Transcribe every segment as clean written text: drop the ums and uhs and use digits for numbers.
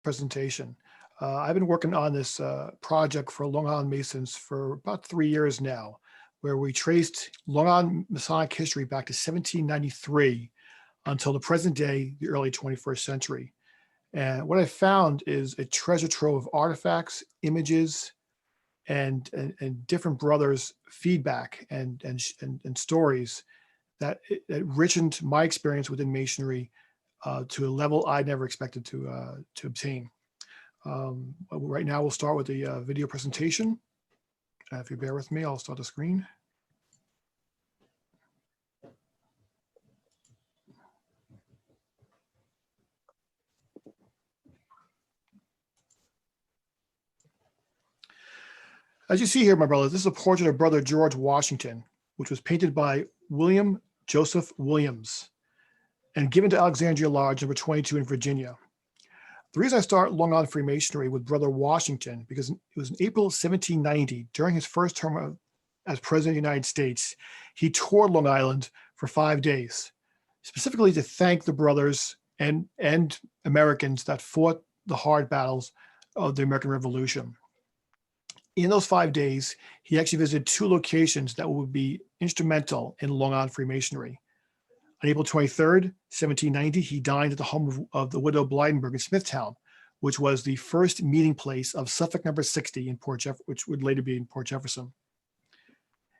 presentation. I've been working on this project for Long Island Masons for about 3 years now, where we traced Long Island Masonic history back to 1793 until the present day, the early 21st century. And what I found is a treasure trove of artifacts, images, and different brothers' feedback and stories that enriched my experience within Masonry to a level I never expected to obtain. Right now, we'll start with the video presentation. If you bear with me, I'll start the screen. As you see here, my brothers, this is a portrait of Brother George Washington, which was painted by William Joseph Williams and given to Alexandria Lodge number 22 in Virginia. The reason I start Long Island Freemasonry with Brother Washington, because it was in April 1790, during his first term as President of the United States, he toured Long Island for 5 days, specifically to thank the brothers and Americans that fought the hard battles of the American Revolution. In those 5 days, he actually visited 2 locations that would be instrumental in Long Island Freemasonry. On April 23rd, 1790, he dined at the home of the widow Blydenburg in Smithtown, which was the first meeting place of Suffolk number 60 in Port Jefferson, which would later be in Port Jefferson.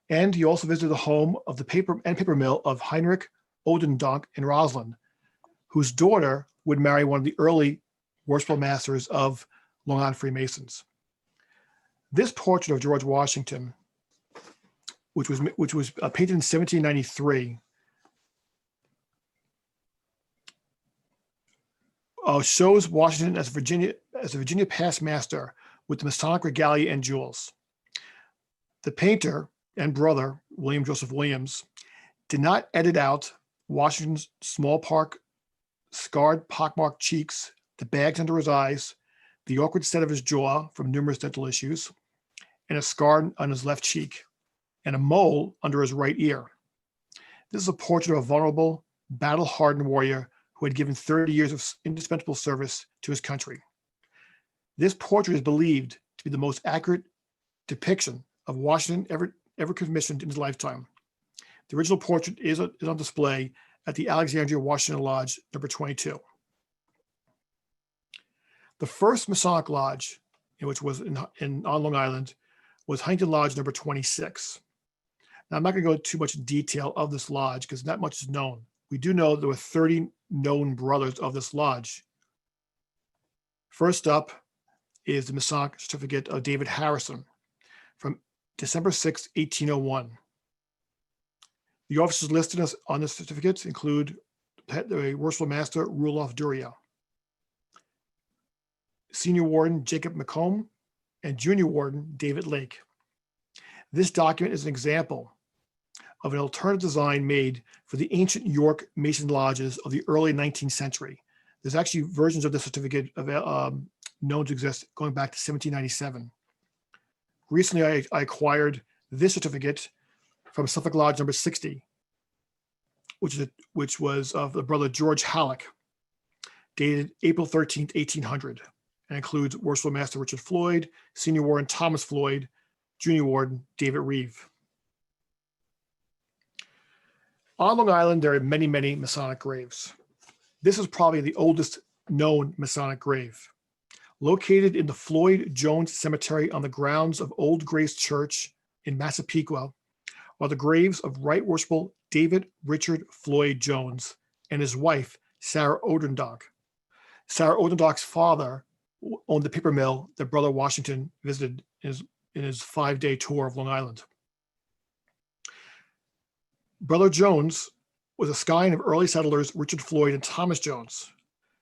And he also visited the home of the paper mill of Heinrich Odendonk in Roslyn, whose daughter would marry one of the early worshipful masters of Long Island Freemasons. This portrait of George Washington, which was painted in 1793, shows Washington as a Virginia past master with the Masonic regalia and jewels. The painter and brother, William Joseph Williams, did not edit out Washington's scarred pockmarked cheeks, the bags under his eyes, the awkward set of his jaw from numerous dental issues, and a scar on his left cheek, and a mole under his right ear. This is a portrait of a vulnerable, battle-hardened warrior who had given 30 years of indispensable service to his country. This portrait is believed to be the most accurate depiction of Washington ever commissioned in his lifetime. The original portrait is on display at the Alexandria Washington Lodge, number 22. The first Masonic lodge, which was on Long Island, was Huntington Lodge number 26. Now, I'm not going to go into too much detail of this lodge because not much is known. We do know there were 30 known brothers of this lodge. First up is the Masonic certificate of David Harrison from December 6, 1801. The officers listed on this certificate include the Worshipful Master Rudolph Duria, Senior Warden Jacob McComb, and Junior Warden David Lake. This document is an example of an alternative design made for the ancient York Mason lodges of the early 19th century. There's actually versions of this certificate known to exist going back to 1797. Recently, I acquired this certificate from Suffolk Lodge number 60, which was of the brother George Halleck, dated April 13th, 1800. And includes Worshipful Master Richard Floyd, Senior Warden Thomas Floyd, Junior Warden David Reeve. On Long Island, there are many, many Masonic graves. This is probably the oldest known Masonic grave. Located in the Floyd Jones Cemetery on the grounds of Old Grace Church in Massapequa are the graves of Right Worshipful David Richard Floyd Jones and his wife, Sarah Odendonk. Sarah Odendonk's father owned the paper mill that Brother Washington visited in his 5-day tour of Long Island. Brother Jones was a scion of early settlers Richard Floyd and Thomas Jones.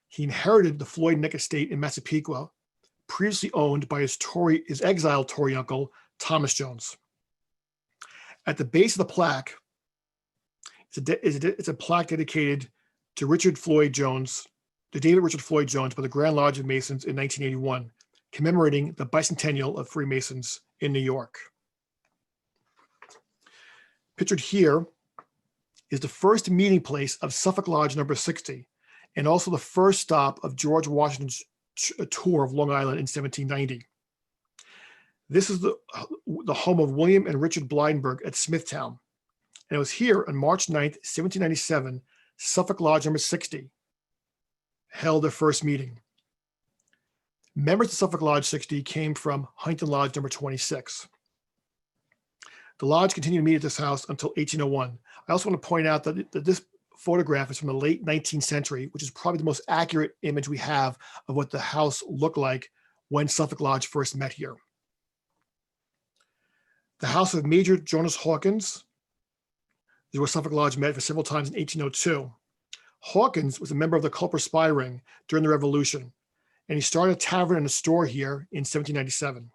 He inherited the Floyd Neck estate in Massapequa, previously owned by his exiled Tory uncle, Thomas Jones. At the base of the plaque, it's a plaque dedicated to Richard Floyd Jones, to David Richard Floyd Jones by the Grand Lodge of Masons in 1981, commemorating the bicentennial of Freemasons in New York. Pictured here is the first meeting place of Suffolk Lodge number 60, and also the first stop of George Washington's a tour of Long Island in 1790. This is the home of William and Richard Blydenburg at Smithtown. And it was here on March 9th, 1797, Suffolk Lodge number 60 held their first meeting. Members of Suffolk Lodge 60 came from Huntington Lodge number 26. The lodge continued to meet at this house until 1801. I also want to point out that this photograph is from the late 19th century, which is probably the most accurate image we have of what the house looked like when Suffolk Lodge first met here. The house of Major Jonas Hawkins is where Suffolk Lodge met for several times in 1802. Hawkins was a member of the Culper Spy Ring during the Revolution, and he started a tavern and a store here in 1797.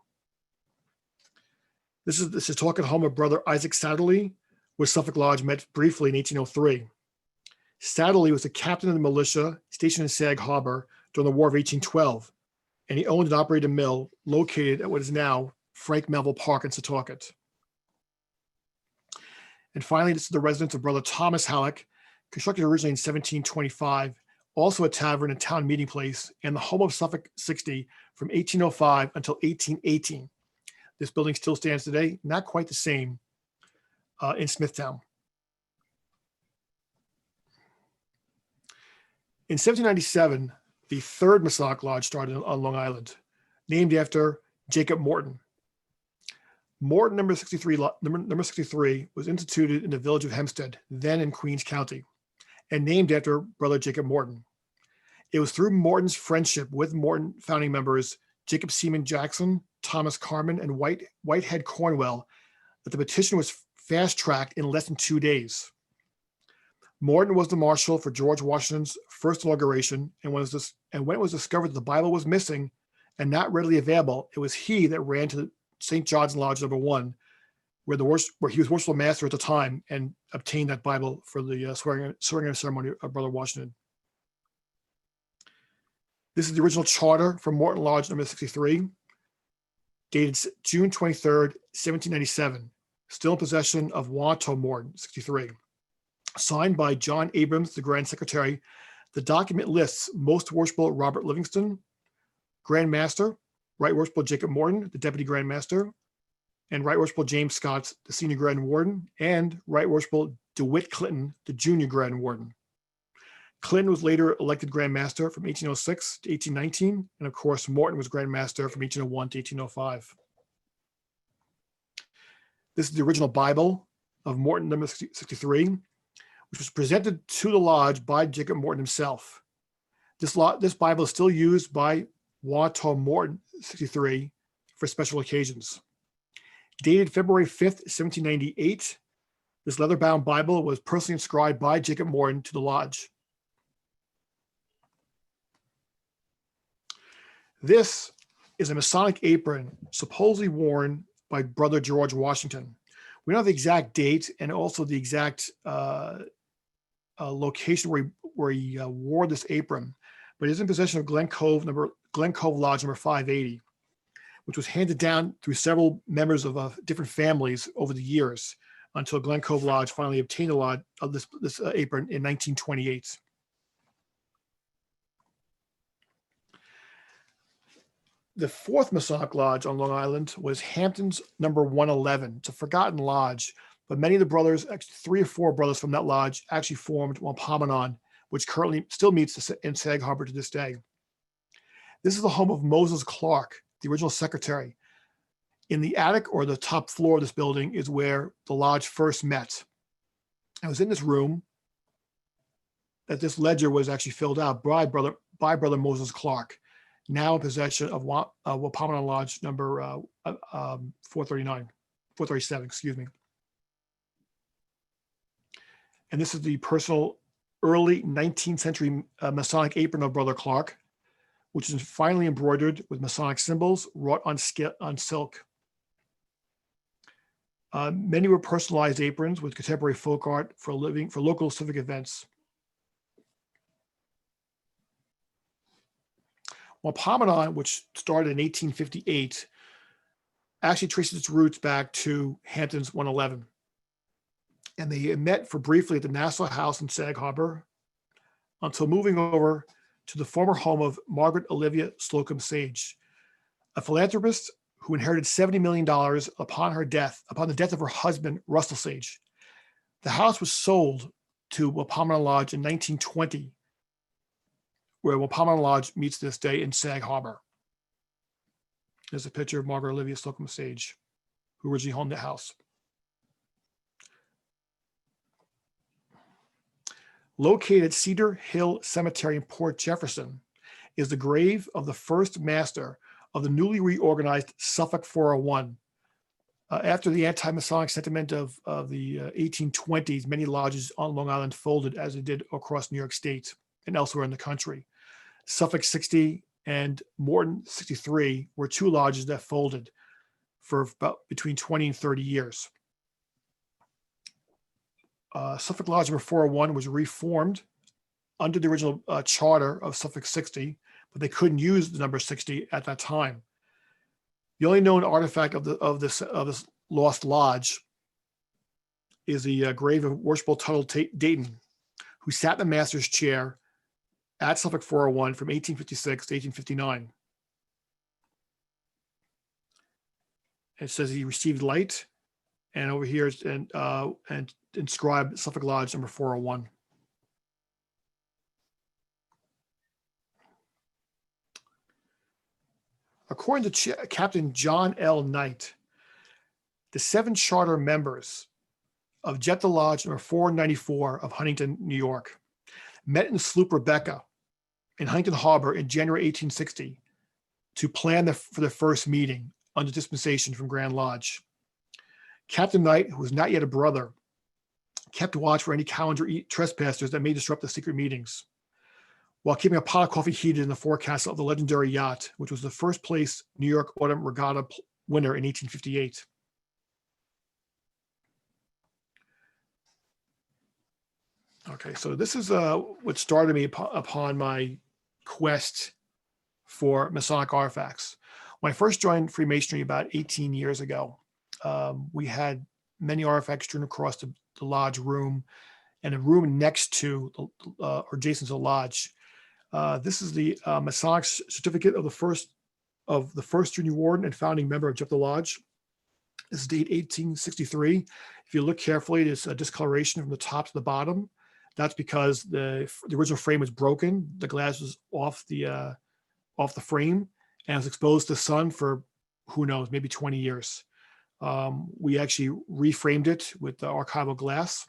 This is talk at home of brother Isaac Satterley, where Suffolk Lodge met briefly in 1803. Satterley was the captain of the militia stationed in Sag Harbor during the War of 1812, and he owned and operated a mill located at what is now Frank Melville Park in Setauket. And finally, this is the residence of brother Thomas Halleck, constructed originally in 1725, also a tavern and town meeting place, and the home of Suffolk 60 from 1805 until 1818. This building still stands today, not quite the same, in Smithtown. In 1797, the third Masonic Lodge started on Long Island, named after Jacob Morton. Morton number 63 was instituted in the village of Hempstead, then in Queens County, and named after brother Jacob Morton. It was through Morton's friendship with Morton founding members Jacob Seaman Jackson, Thomas Carman, and Whitehead Cornwell that the petition was fast-tracked in less than 2 days. Morton was the marshal for George Washington's first inauguration, and when it was discovered that the Bible was missing and not readily available, it was he that ran to St. John's Lodge number 1, where he was worshipful master at the time, and obtained that Bible for the swearing in ceremony of Brother Washington. This is the original charter from Morton Lodge number 63, dated June 23rd, 1797, still in possession of Wanto Morton, 63. Signed by John Abrams, the Grand Secretary. The document lists Most Worshipful Robert Livingston, Grand Master, Right Worshipful Jacob Morton, the Deputy Grand Master, and Right Worshipful James Scott, the Senior Grand Warden, and Right Worshipful DeWitt Clinton, the Junior Grand Warden. Clinton was later elected Grand Master from 1806 to 1819, and of course, Morton was Grand Master from 1801 to 1805. This is the original Bible of Morton number 63, which was presented to the lodge by Jacob Morton himself. This Bible is still used by Wanto Morton 63 for special occasions. Dated February 5th, 1798, this leather-bound Bible was personally inscribed by Jacob Morton to the lodge. This is a Masonic apron supposedly worn by Brother George Washington. We don't have the exact date and also the exact location where he wore this apron, but it is in possession of Glen Cove Lodge number 580, which was handed down through several members of different families over the years until Glen Cove Lodge finally obtained a lot of this apron in 1928. The fourth Masonic Lodge on Long Island was Hampton's number 111. It's a forgotten lodge, but many of the brothers, actually 3 or 4 brothers from that lodge, actually formed Wampanoag, which currently still meets in Sag Harbor to this day. This is the home of Moses Clark, the original secretary. In the attic or the top floor of this building is where the lodge first met. It was in this room that this ledger was actually filled out by brother Moses Clark, now in possession of Wampanoag Lodge number 437, excuse me. And this is the personal early 19th century Masonic apron of Brother Clark, which is finely embroidered with Masonic symbols wrought on silk. Many were personalized aprons with contemporary folk art for local civic events. Wampanoag, which started in 1858, actually traces its roots back to Hampton's 111. And they met for briefly at the Nassau House in Sag Harbor until moving over to the former home of Margaret Olivia Slocum Sage, a philanthropist who inherited $70 million upon the death of her husband, Russell Sage. The house was sold to Wampanoag Lodge in 1920, where Wampanoag Lodge meets this day in Sag Harbor. There's a picture of Margaret Olivia Slocum Sage, who originally owned the house. Located at Cedar Hill Cemetery in Port Jefferson is the grave of the first master of the newly reorganized Suffolk 401. After the anti-Masonic sentiment of the 1820s, many lodges on Long Island folded, as it did across New York State and elsewhere in the country. Suffolk 60 and Morton 63 were two lodges that folded for about between 20 and 30 years. Suffolk Lodge number 401 was reformed under the original charter of Suffolk 60, but they couldn't use the number 60 at that time. The only known artifact of this lost lodge is the grave of Worshipful Tuttle Dayton, who sat in the master's chair at Suffolk 401 from 1856 to 1859. It says he received light, and over here is and inscribed Suffolk Lodge number 401. According to Captain John L. Knight, the 7 charter members of Jephthah Lodge number 494 of Huntington, New York, met in the sloop Rebecca in Huntington Harbor in January 1860 to plan for their first meeting under dispensation from Grand Lodge. Captain Knight, who was not yet a brother, kept watch for any calendar trespassers that may disrupt the secret meetings, while keeping a pot of coffee heated in the forecastle of the legendary yacht, which was the first place New York Autumn Regatta winner in 1858. Okay, so this is what started me upon my quest for Masonic artifacts. When I first joined Freemasonry about 18 years ago, we had many artifacts strewn across the lodge room and a room next to or adjacent to the lodge. This is the Masonic certificate of the first junior warden and founding member of Jephthah Lodge. This is date 1863. If you look carefully, there's a discoloration from the top to the bottom. That's because the original frame was broken. The glass was off the frame and was exposed to the sun for, who knows, maybe 20 years. We actually reframed it with the archival glass,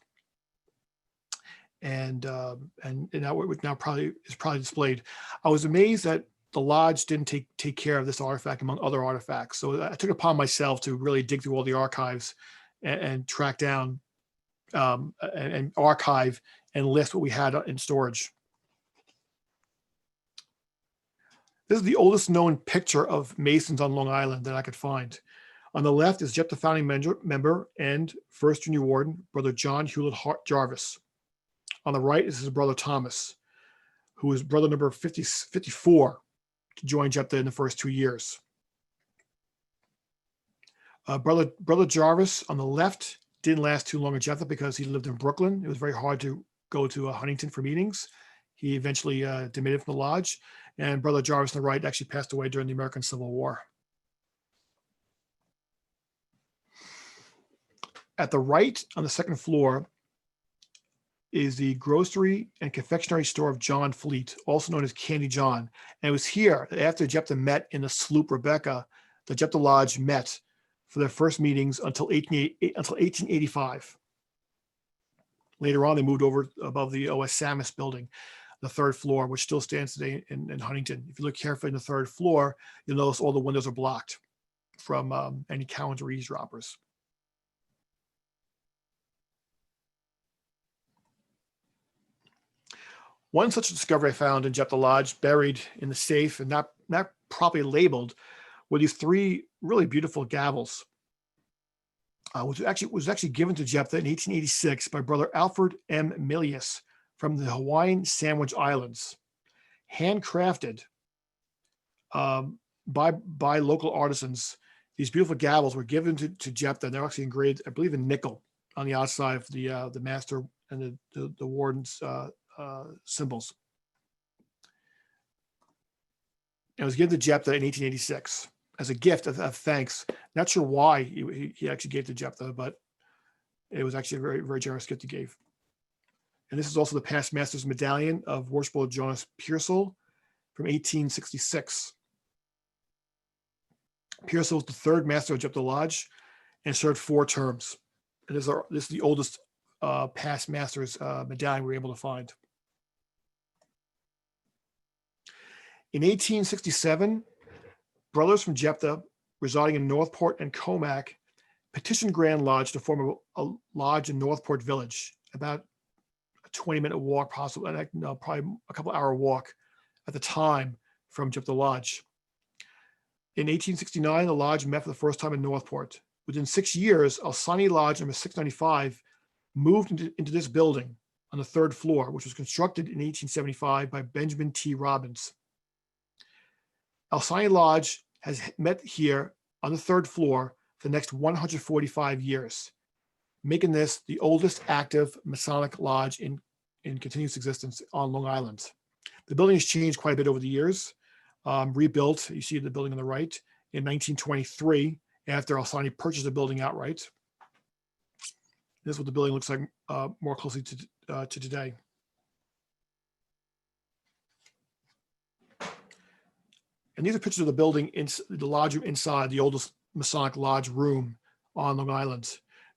and now probably is displayed. I was amazed that the lodge didn't take care of this artifact among other artifacts. So I took it upon myself to really dig through all the archives and track down and archive and list what we had in storage. This is the oldest known picture of Masons on Long Island that I could find. On the left is Jephthah founding member and first junior warden, Brother John Hewlett Jarvis. On the right is his brother Thomas, who is brother number 54 to join Jephthah in the first 2 years. Brother Jarvis on the left didn't last too long at Jephthah because he lived in Brooklyn. It was very hard to go to Huntington for meetings. He eventually demitted from the lodge, and Brother Jarvis on the right actually passed away during the American Civil War. At the right on the second floor is the grocery and confectionery store of John Fleet, also known as Candy John. And it was here that after Jephthah met in the sloop Rebecca, the Jephthah Lodge met for their first meetings until 1885. Later on, they moved over above the O.S. Sammis building, the third floor, which still stands today in Huntington. If you look carefully in the third floor, you'll notice all the windows are blocked from any calendar eavesdroppers. One such discovery I found in Jephthah Lodge, buried in the safe and not properly labeled, were these 3 really beautiful gavels, which was actually given to Jephthah in 1886 by Brother Alfred M. Milius from the Hawaiian Sandwich Islands, handcrafted by local artisans. These beautiful gavels were given to Jephthah. They're actually engraved, I believe, in nickel on the outside of the master and the warden's symbols. and was given to Jephthah in 1886 as a gift of thanks. Not sure why he actually gave to Jephthah, but it was actually a very, very generous gift he gave. And this is also the past master's medallion of Worshipful Jonas Pearsall from 1866. Pearsall was the third master of Jephthah Lodge and served 4 terms. And this is the oldest past master's medallion we were able to find. In 1867, brothers from Jephthah residing in Northport and Comac petitioned Grand Lodge to form a lodge in Northport Village, about a 20-minute walk, possibly, no, probably a couple-hour walk at the time from Jephthah Lodge. In 1869, the lodge met for the first time in Northport. Within 6 years, Alsani Lodge number 695 moved into this building on the 3rd floor, which was constructed in 1875 by Benjamin T. Robbins. Alsani Lodge has met here on the 3rd floor for the next 145 years, making this the oldest active Masonic lodge in continuous existence on Long Island. The building has changed quite a bit over the years. Rebuilt, you see the building on the right, in 1923, after Alsani purchased the building outright. This is what the building looks like more closely to today. And these are pictures of the building, the lodge room inside, the oldest Masonic lodge room on Long Island.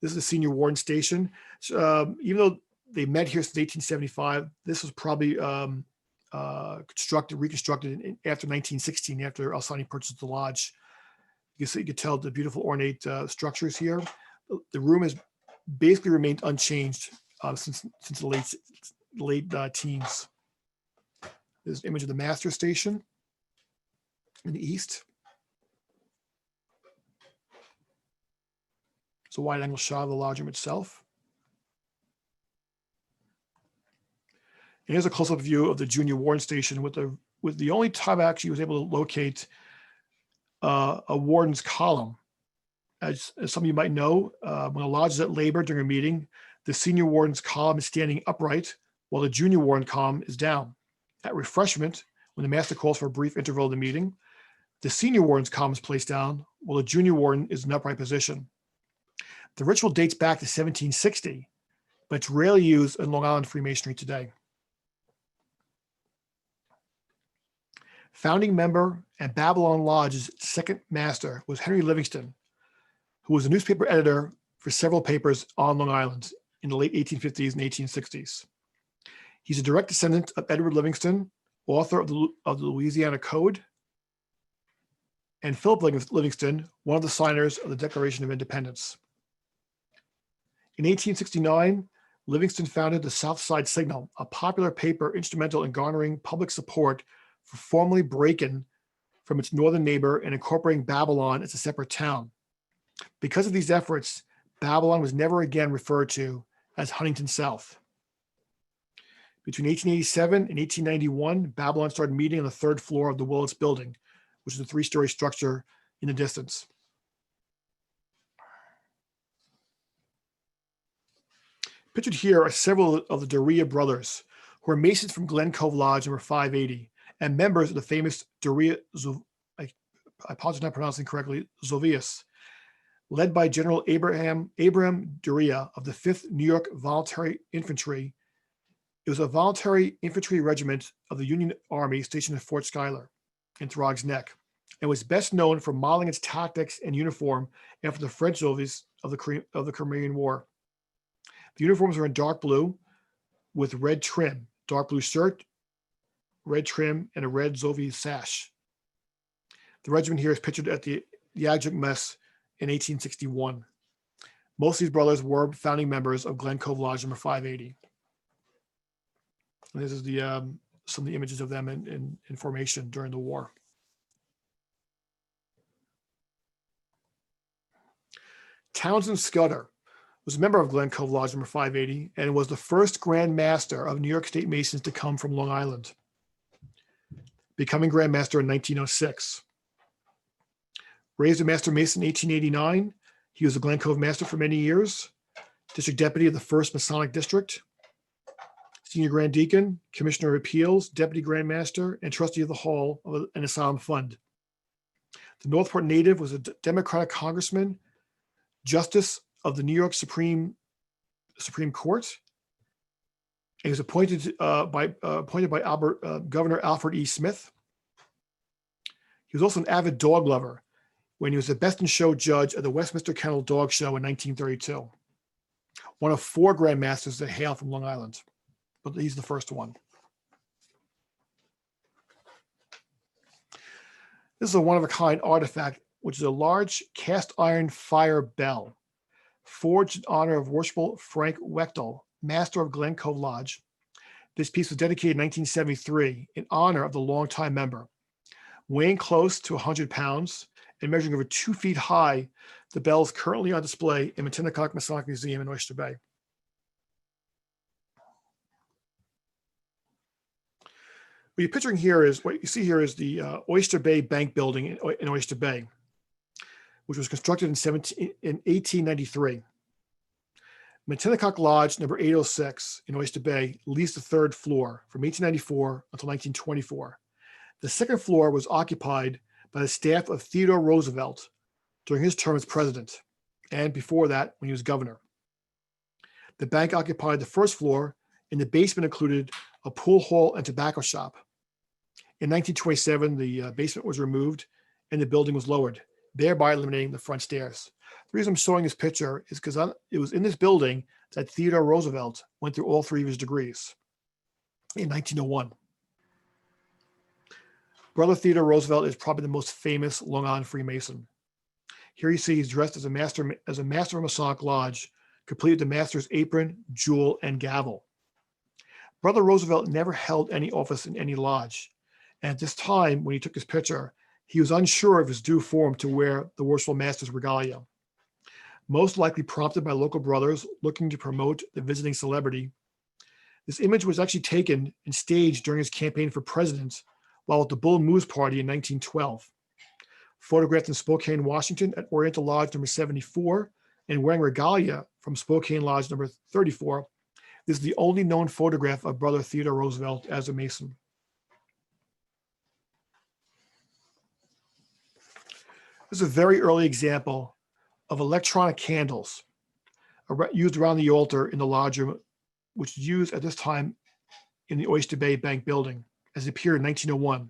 This is the senior warden station. So, even though they met here since 1875, this was probably reconstructed after 1916, after Alsani purchased the lodge. You can tell the beautiful ornate structures here. The room has basically remained unchanged since the late teens. There's an image of the master station in the east. It's a wide angle shot of the lodge room itself. And here's a close-up view of the junior warden station with the only time I actually was able to locate a warden's column. As some of you might know, when a lodge is at labor during a meeting, the senior warden's column is standing upright while the junior warden column is down. At refreshment, when the master calls for a brief interval of the meeting, the senior warden's column is placed down while the junior warden is in upright position. The ritual dates back to 1760, but it's rarely used in Long Island Freemasonry today. Founding member and Babylon Lodge's second master was Henry Livingston, who was a newspaper editor for several papers on Long Island in the late 1850s and 1860s. He's a direct descendant of Edward Livingston, author of the Louisiana Code, and Philip Livingston, one of the signers of the Declaration of Independence. In 1869, Livingston founded the South Side Signal, a popular paper instrumental in garnering public support for formally breaking from its northern neighbor and incorporating Babylon as a separate town. Because of these efforts, Babylon was never again referred to as Huntington South. Between 1887 and 1891, Babylon started meeting on the 3rd floor of the Willits Building, which is a 3-story structure in the distance. Pictured here are several of the Doria brothers, who are Masons from Glen Cove Lodge number 580, and members of the famous Doria, I apologize not pronouncing correctly, Zovius, led by General Abraham Doria of the 5th New York Voluntary Infantry. It was a voluntary infantry regiment of the Union Army stationed at Fort Schuyler in Throgs Neck, and was best known for modeling its tactics and uniform after the French Zovies of the Crimean War. The uniforms are in dark blue with red trim, dark blue shirt, red trim, and a red Zovi sash. The regiment here is pictured at the adjunct mess in 1861. Most of these brothers were founding members of Glen Cove Lodge number 580. And this is some of the images of them in formation during the war. Townsend Scudder was a member of Glen Cove Lodge number 580 and was the first Grand Master of New York State Masons to come from Long Island, becoming Grand Master in 1906. Raised a Master Mason in 1889, he was a Glen Cove Master for many years, District Deputy of the 1st Masonic District, Senior Grand Deacon, Commissioner of Appeals, Deputy Grand Master, and Trustee of the Hall of an Asylum Fund. The Northport native was a Democratic congressman, Justice of the New York Supreme Court. He was appointed by Governor Alfred E. Smith. He was also an avid dog lover when he was the Best in Show judge at the Westminster Kennel Dog Show in 1932. One of 4 Grand Masters that hail from Long Island, but he's the first one. This is a one-of-a-kind artifact, which is a large cast iron fire bell, forged in honor of Worshipful Frank Wechtel, master of Glen Cove Lodge. This piece was dedicated in 1973 in honor of the longtime member. Weighing close to 100 pounds and measuring over 2 feet high, the bell is currently on display in Minnetonka Masonic Museum in Oyster Bay. What you're picturing here is, what you see here is the Oyster Bay Bank Building in Oyster Bay, which was constructed in 1893. Minnetonka Lodge number 806 in Oyster Bay leased the 3rd floor from 1894 until 1924. The 2nd floor was occupied by the staff of Theodore Roosevelt during his term as president, and before that, when he was governor. The bank occupied the 1st floor, and the basement included a pool hall and tobacco shop. In 1927, the basement was removed and the building was lowered, thereby eliminating the front stairs. The reason I'm showing this picture is because it was in this building that Theodore Roosevelt went through all 3 of his degrees in 1901. Brother Theodore Roosevelt is probably the most famous Long Island Freemason. Here you see he's dressed as a master of Masonic Lodge, complete with the master's apron, jewel, and gavel. Brother Roosevelt never held any office in any lodge. And at this time, when he took his picture, he was unsure of his due form to wear the Worshipful Master's regalia. Most likely prompted by local brothers looking to promote the visiting celebrity. This image was actually taken and staged during his campaign for president while at the Bull Moose Party in 1912. Photographed in Spokane, Washington at Oriental Lodge number 74 and wearing regalia from Spokane Lodge number 34, this is the only known photograph of Brother Theodore Roosevelt as a Mason. This is a very early example of electronic candles used around the altar in the lodge room, which was used at this time in the Oyster Bay Bank building, as it appeared in 1901.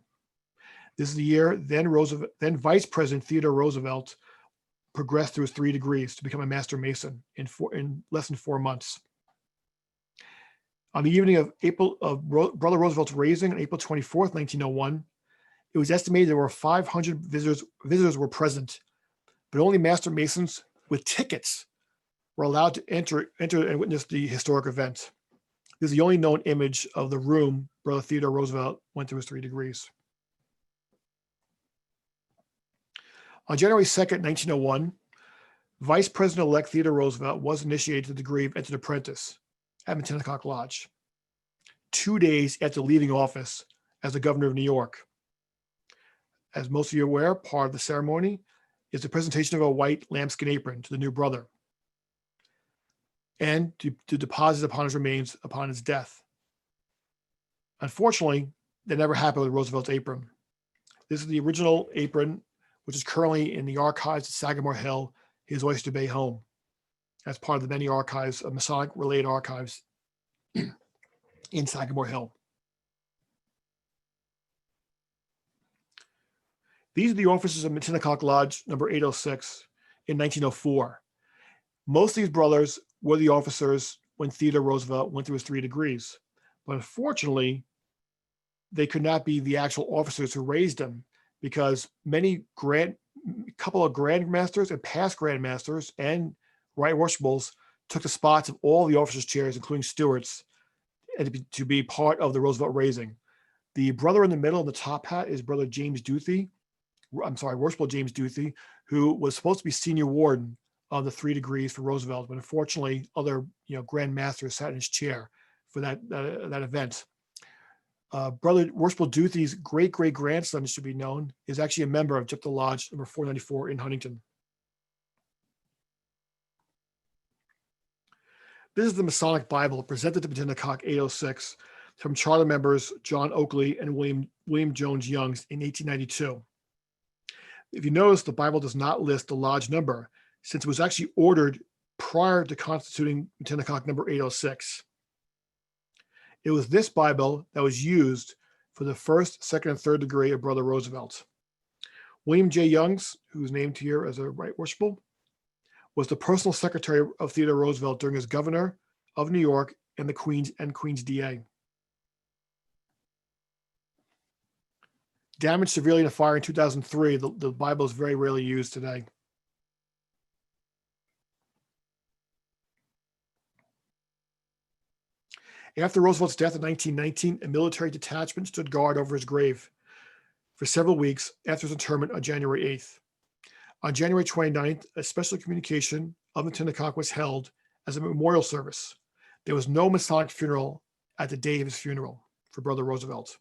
This is the year then Vice President Theodore Roosevelt progressed through his 3 degrees to become a Master Mason in less than 4 months. On the evening of Brother Roosevelt's raising on April 24th, 1901, it was estimated there were 500 visitors were present, but only Master Masons with tickets were allowed to enter and witness the historic event. This is the only known image of the room Brother Theodore Roosevelt went through his 3 degrees. On January 2nd, 1901, Vice President-elect Theodore Roosevelt was initiated to the degree of entered apprentice at Minnetonka Lodge, 2 days after leaving office as the governor of New York. As most of you are aware, part of the ceremony is the presentation of a white lambskin apron to the new brother and to deposit upon his remains upon his death. Unfortunately, that never happened with Roosevelt's apron. This is the original apron, which is currently in the archives at Sagamore Hill, his Oyster Bay home, as part of the many archives of Masonic-related archives in Sagamore Hill. These are the officers of Minnetonka Lodge number 806 in 1904. Most of these brothers were the officers when Theodore Roosevelt went through his 3 degrees. But unfortunately, they could not be the actual officers who raised them because couple of grandmasters and past grandmasters and right worshipables took the spots of all the officers' chairs, including stewards, and to be part of the Roosevelt raising. The brother in the middle in the top hat is Brother James Duthie. Worshipful James Duthie, who was supposed to be senior warden of the 3 degrees for Roosevelt, but unfortunately, other Grand Masters sat in his chair for that event. Brother Worshipful Duthie's great-great-grandson, should be known, is actually a member of Jupiter Lodge number 494 in Huntington. This is the Masonic Bible presented to Minnetonka 806 from charter members John Oakley and William Jones Youngs in 1892. If you notice, the Bible does not list the lodge number since it was actually ordered prior to constituting Minnetonka number 806. It was this Bible that was used for the first, second, and third degree of Brother Roosevelt. William J. Youngs, who's named here as a right worshipful, was the personal secretary of Theodore Roosevelt during his governor of New York and the Queen's DA. Damaged severely in a fire in 2003, the Bible is very rarely used today. After Roosevelt's death in 1919, a military detachment stood guard over his grave for several weeks after his interment on January 8th. On January 29th, a special communication of Minnetonka was held as a memorial service. There was no Masonic funeral at the day of his funeral for Brother Roosevelt.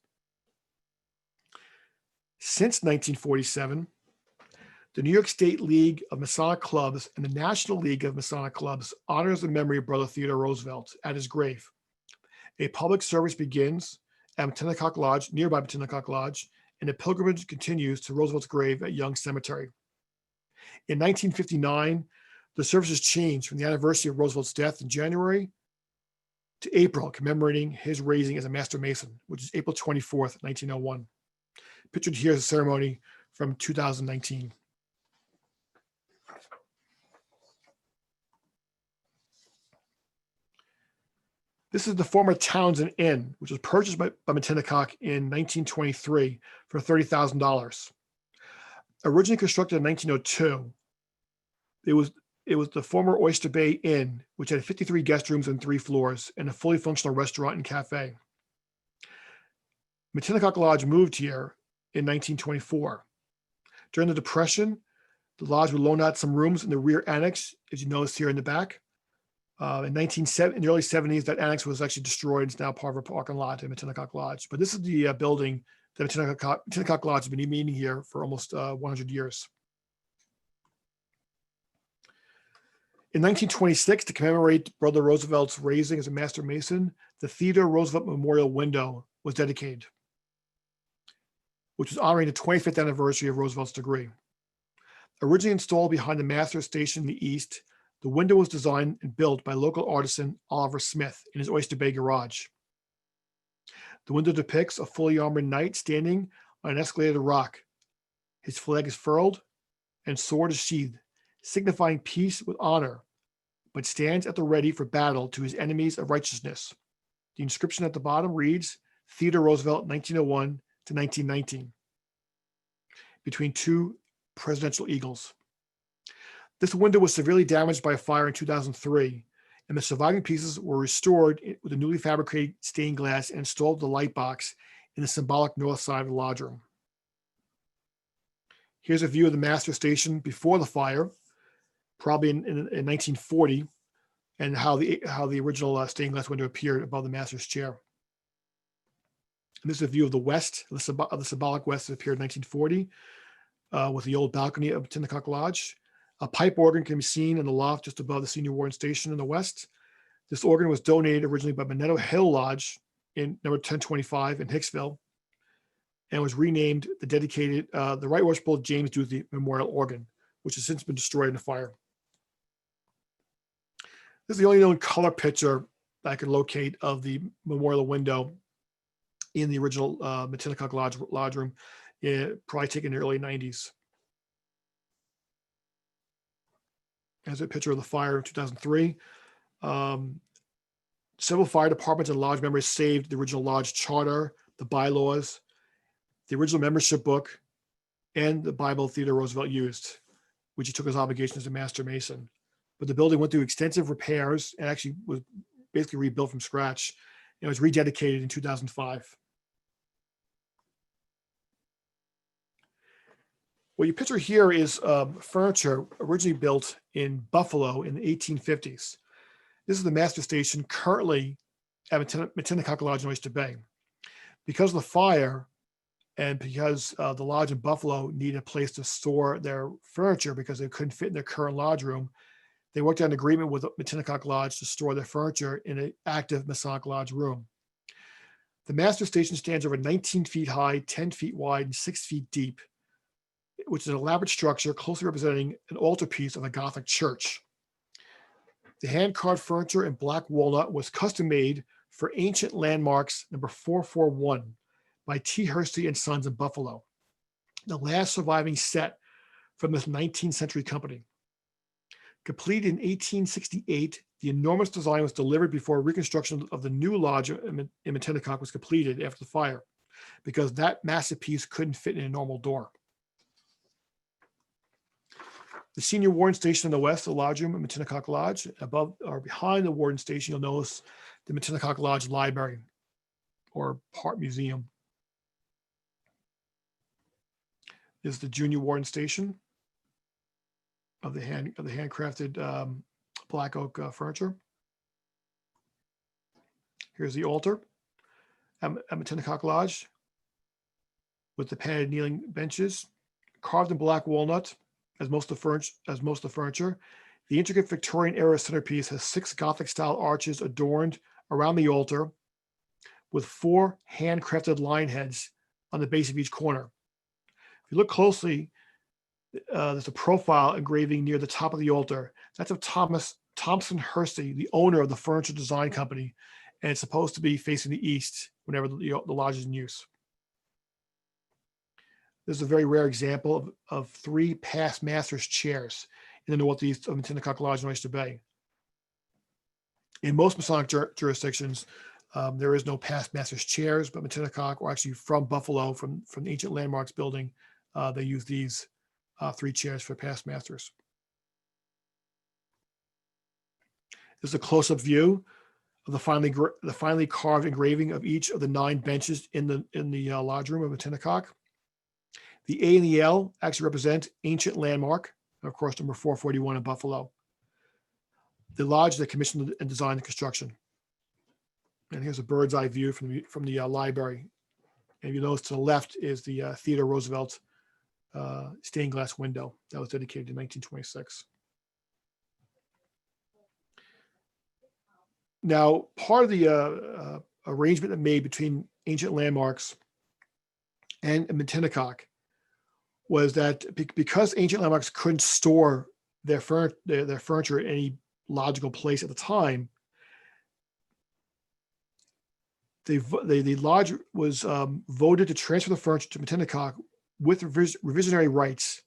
Since 1947, the New York State League of Masonic Clubs and the National League of Masonic Clubs honors the memory of Brother Theodore Roosevelt at his grave. A public service begins at Minnetonka Lodge, nearby Minnetonka Lodge, and a pilgrimage continues to Roosevelt's grave at Young Cemetery. In 1959, the services changed from the anniversary of Roosevelt's death in January to April, commemorating his raising as a Master Mason, which is April 24th, 1901. Pictured here is a ceremony from 2019. This is the former Townsend Inn, which was purchased by Minnetonka in 1923 for $30,000. Originally constructed in 1902, it was the former Oyster Bay Inn, which had 53 guest rooms and 3 floors and a fully functional restaurant and cafe. Minnetonka Lodge moved here in 1924. During the Depression, the lodge would loan out some rooms in the rear annex, as you notice here in the back. In the early 70s, that annex was actually destroyed. It's now part of a parking lot in Minnetonka Lodge. But this is the building that Minnetonka Lodge has been meeting here for almost 100 years. In 1926, to commemorate Brother Roosevelt's raising as a Master Mason, the Theodore Roosevelt Memorial Window was dedicated, which was honoring the 25th anniversary of Roosevelt's degree. Originally installed behind the Master Station in the east, the window was designed and built by local artisan Oliver Smith in his Oyster Bay garage. The window depicts a fully armored knight standing on an escalated rock. His flag is furled and sword is sheathed, signifying peace with honor, but stands at the ready for battle to his enemies of righteousness. The inscription at the bottom reads, Theodore Roosevelt, 1901 to 1919, between 2 presidential eagles. This window was severely damaged by a fire in 2003, and the surviving pieces were restored with a newly fabricated stained glass and installed the light box in the symbolic north side of the lodge room. Here's a view of the Master Station before the fire, probably in 1940, and how the original stained glass window appeared above the Master's chair. And this is a view of the west, of the symbolic west that appeared in 1940, with the old balcony of Minnetonka Lodge. A pipe organ can be seen in the loft just above the Senior Warden Station in the west. This organ was donated originally by Minetto Hill Lodge in number 1025 in Hicksville, and was renamed the Right Worshipful James Duthie Memorial Organ, which has since been destroyed in a fire. This is the only known color picture that I can locate of the memorial window in the original Minnetonka Lodge room, probably taken in the early 90s. As a picture of the fire of 2003. Several fire departments and lodge members saved the original lodge charter, the bylaws, the original membership book, and the Bible Theodore Roosevelt used, which he took his obligation as a Master Mason. But the building went through extensive repairs and actually was basically rebuilt from scratch. It was rededicated in 2005. What you picture here is furniture originally built in Buffalo in the 1850s. This is the Master Station currently at Minnetonka Lodge in Oyster Bay. Because of the fire and because the lodge in Buffalo needed a place to store their furniture because they couldn't fit in their current lodge room, They worked out an agreement with the Minnetonka Lodge to store their furniture in an active Masonic Lodge room. The master station stands over 19 feet high, 10 feet wide, and 6 feet deep, which is an elaborate structure closely representing an altarpiece of a Gothic church. The hand-carved furniture in black walnut was custom made for Ancient Landmarks number 441 by T. Hursty and Sons in Buffalo, the last surviving set from this 19th century company. Completed in 1868, the enormous design was delivered before reconstruction of the new lodge in Minnetonka was completed after the fire, because that massive piece couldn't fit in a normal door. The senior warden station on the west, the lodge room at Minnetonka Lodge. Above or behind the warden station, you'll notice the Minnetonka Lodge Library or part museum. This is the junior warden station of the handcrafted black oak furniture. Here's the altar at Minnetonka Lodge with the padded kneeling benches, carved in black walnut. As most of the furniture, the intricate Victorian era centerpiece has 6 Gothic-style arches adorned around the altar, with 4 handcrafted lion heads on the base of each corner. If you look closely, there's a profile engraving near the top of the altar. That's of Thompson Hursty, the owner of the furniture design company, and it's supposed to be facing the east whenever the lodge is in use. This is a very rare example of 3 past masters chairs in the northeast of Minnetonka Lodge in Oyster Bay. In most Masonic jurisdictions, there is no past masters chairs, but Minnetonka, or actually from Buffalo, from the Ancient Landmarks building, they use these 3 chairs for past masters. This is a close-up view of the finely carved engraving of each of the 9 benches in the lodge room of Minnetonka. The A and the L actually represent Ancient Landmark, of course, number 441 in Buffalo. The lodge that commissioned and designed the construction. And here's a bird's eye view from the library. And you notice to the left is the Theodore Roosevelt stained glass window that was dedicated in 1926. Now, part of the arrangement that made between Ancient Landmarks and Minnetonka was that because Ancient Landmarks couldn't store their furniture in any logical place at the time, the lodge was voted to transfer the furniture to Minnetonka with revisionary rights,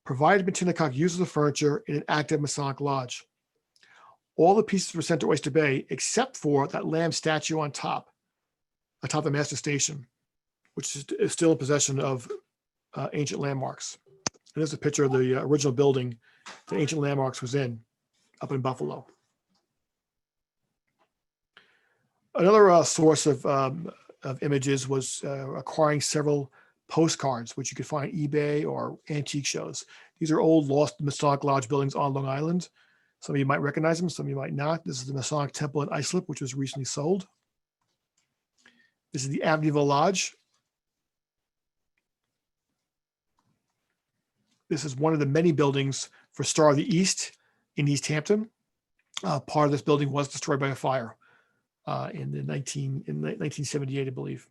provided Minnetonka uses the furniture in an active Masonic lodge. All the pieces were sent to Oyster Bay except for that lamb statue on top of the master station, which is still in possession of Ancient Landmarks. And there's a picture of the original building that Ancient Landmarks was in, up in Buffalo. Another source of images was acquiring several postcards, which you could find on eBay or antique shows. These are old lost Masonic Lodge buildings on Long Island. Some of you might recognize them, some of you might not. This is the Masonic Temple in Islip, which was recently sold. This is the Amityville Lodge. This is one of the many buildings for Star of the East in East Hampton. Part of this building was destroyed by a fire in 1978, I believe.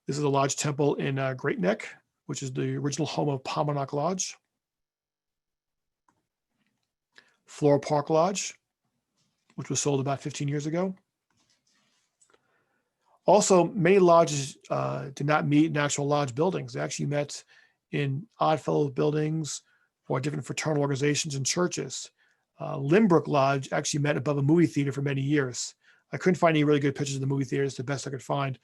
This is a lodge temple in Great Neck, which is the original home of Paumanok Lodge. Floral Park Lodge, which was sold about 15 years ago. Also, many lodges did not meet in actual lodge buildings. They actually met in Oddfellows buildings or different fraternal organizations and churches. Lynbrook Lodge actually met above a movie theater for many years. I couldn't find any really good pictures of the movie theaters, the best I could find.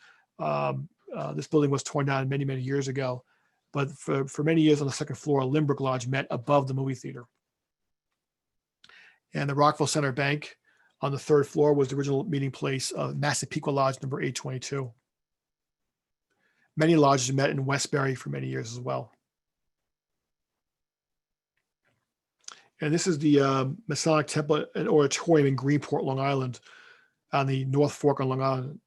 This building was torn down many, many years ago. But for many years on the second floor, Lynbrook Lodge met above the movie theater. And the Rockville Center Bank on the 3rd floor was the original meeting place of Massapequa Lodge number 822. Many lodges met in Westbury for many years as well. And this is the Masonic Temple and Auditorium in Greenport, Long Island, on the North Fork on Long Island.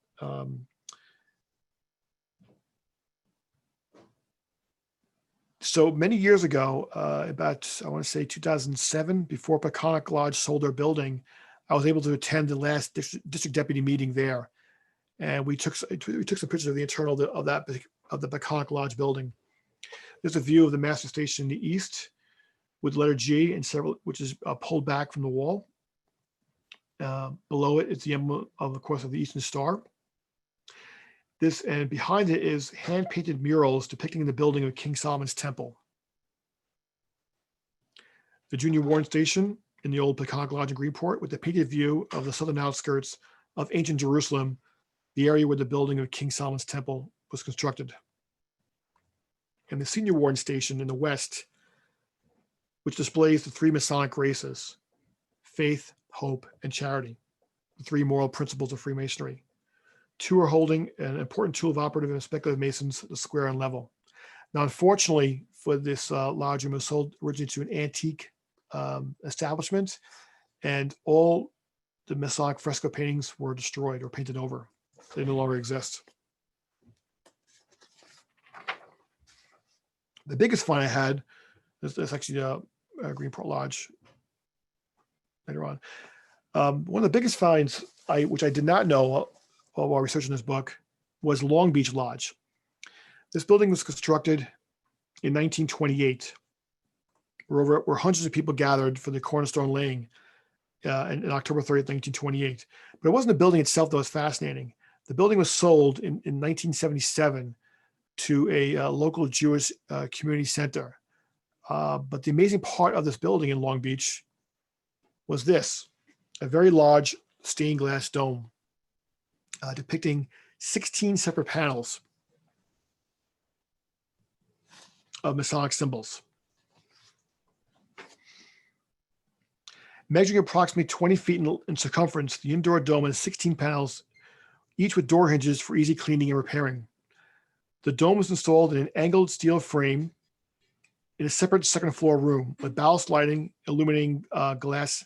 So many years ago, about, I want to say 2007, before Peconic Lodge sold their building, I was able to attend the last district deputy meeting there. And we took some pictures of the internal of the Peconic Lodge building. There's a view of the master station in the east with letter G and several, which is pulled back from the wall. Below it, it's the emblem of course, of the Eastern Star. This, and behind it is hand-painted murals depicting the building of King Solomon's Temple. The junior warden station in the old Peconic Lodge in Greenport with the painted view of the southern outskirts of ancient Jerusalem, the area where the building of King Solomon's Temple was constructed. And the senior warden station in the west, which displays the three Masonic graces: faith, hope, and charity, the three moral principles of Freemasonry. Two are holding an important tool of operative and speculative Masons, the square and level. Now, unfortunately for this lodge, it was sold originally to an antique establishment, and all the Masonic fresco paintings were destroyed or painted over. They no longer exist. The biggest find I had is actually Greenport Lodge later on. One of the biggest finds, which I did not know while researching this book, was Long Beach Lodge. This building was constructed in 1928, where hundreds of people gathered for the cornerstone laying in October 30th, 1928. But it wasn't the building itself that was fascinating. The building was sold in 1977 to a local Jewish community center. But the amazing part of this building in Long Beach was this: a very large stained glass dome depicting 16 separate panels of Masonic symbols. Measuring approximately 20 feet in circumference, the indoor dome has 16 panels, each with door hinges for easy cleaning and repairing. The dome was installed in an angled steel frame in a separate second floor room with ballast lighting, illuminating glass.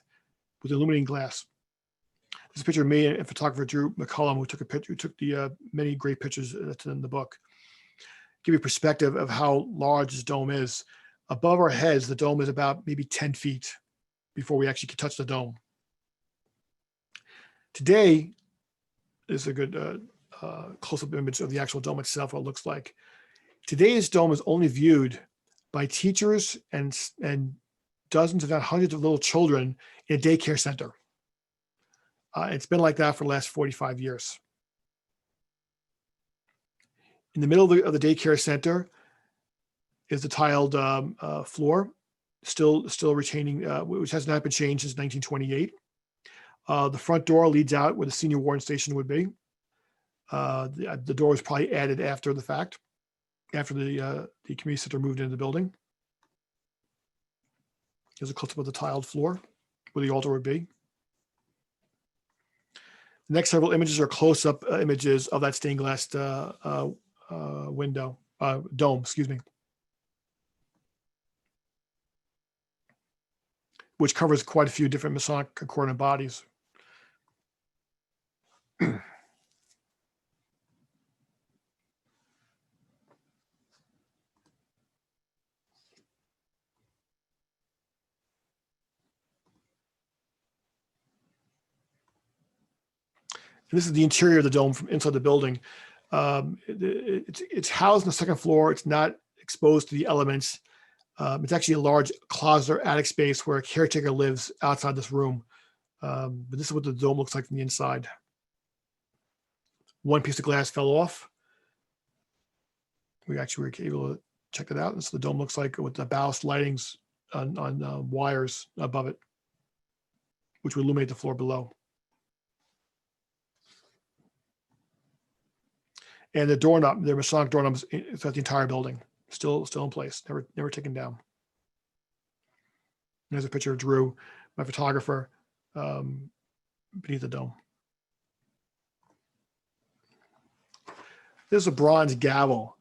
This is a picture of me and photographer Drew McCullum, who took the many great pictures that's in the book. Give you a perspective of how large this dome is. Above our heads, the dome is about maybe 10 feet before we actually can touch the dome. Today is a good close-up image of the actual dome itself, what it looks like. Today's dome is only viewed by teachers and dozens, if not hundreds, of little children in a daycare center. It's been like that for the last 45 years. In the middle of the daycare center is the tiled floor, still retaining, which has not been changed since 1928. The front door leads out where the senior warden station would be. The door was probably added after the fact, after the community center moved into the building. Here's a close-up of the tiled floor where the altar would be. The next several images are close-up images of that stained glass dome, which covers quite a few different Masonic concordant bodies. And this is the interior of the dome from inside the building. It's housed on the second floor. It's not exposed to the elements. It's actually a large closet or attic space where a caretaker lives outside this room. But this is what the dome looks like from the inside. One piece of glass fell off. We actually were able to check that out. And so the dome looks like with the ballast lightings on wires above it, which would illuminate the floor below. And the doorknob, the Masonic doorknobs throughout the entire building, still in place, never taken down. And there's a picture of Drew, my photographer, beneath the dome. There's a bronze gavel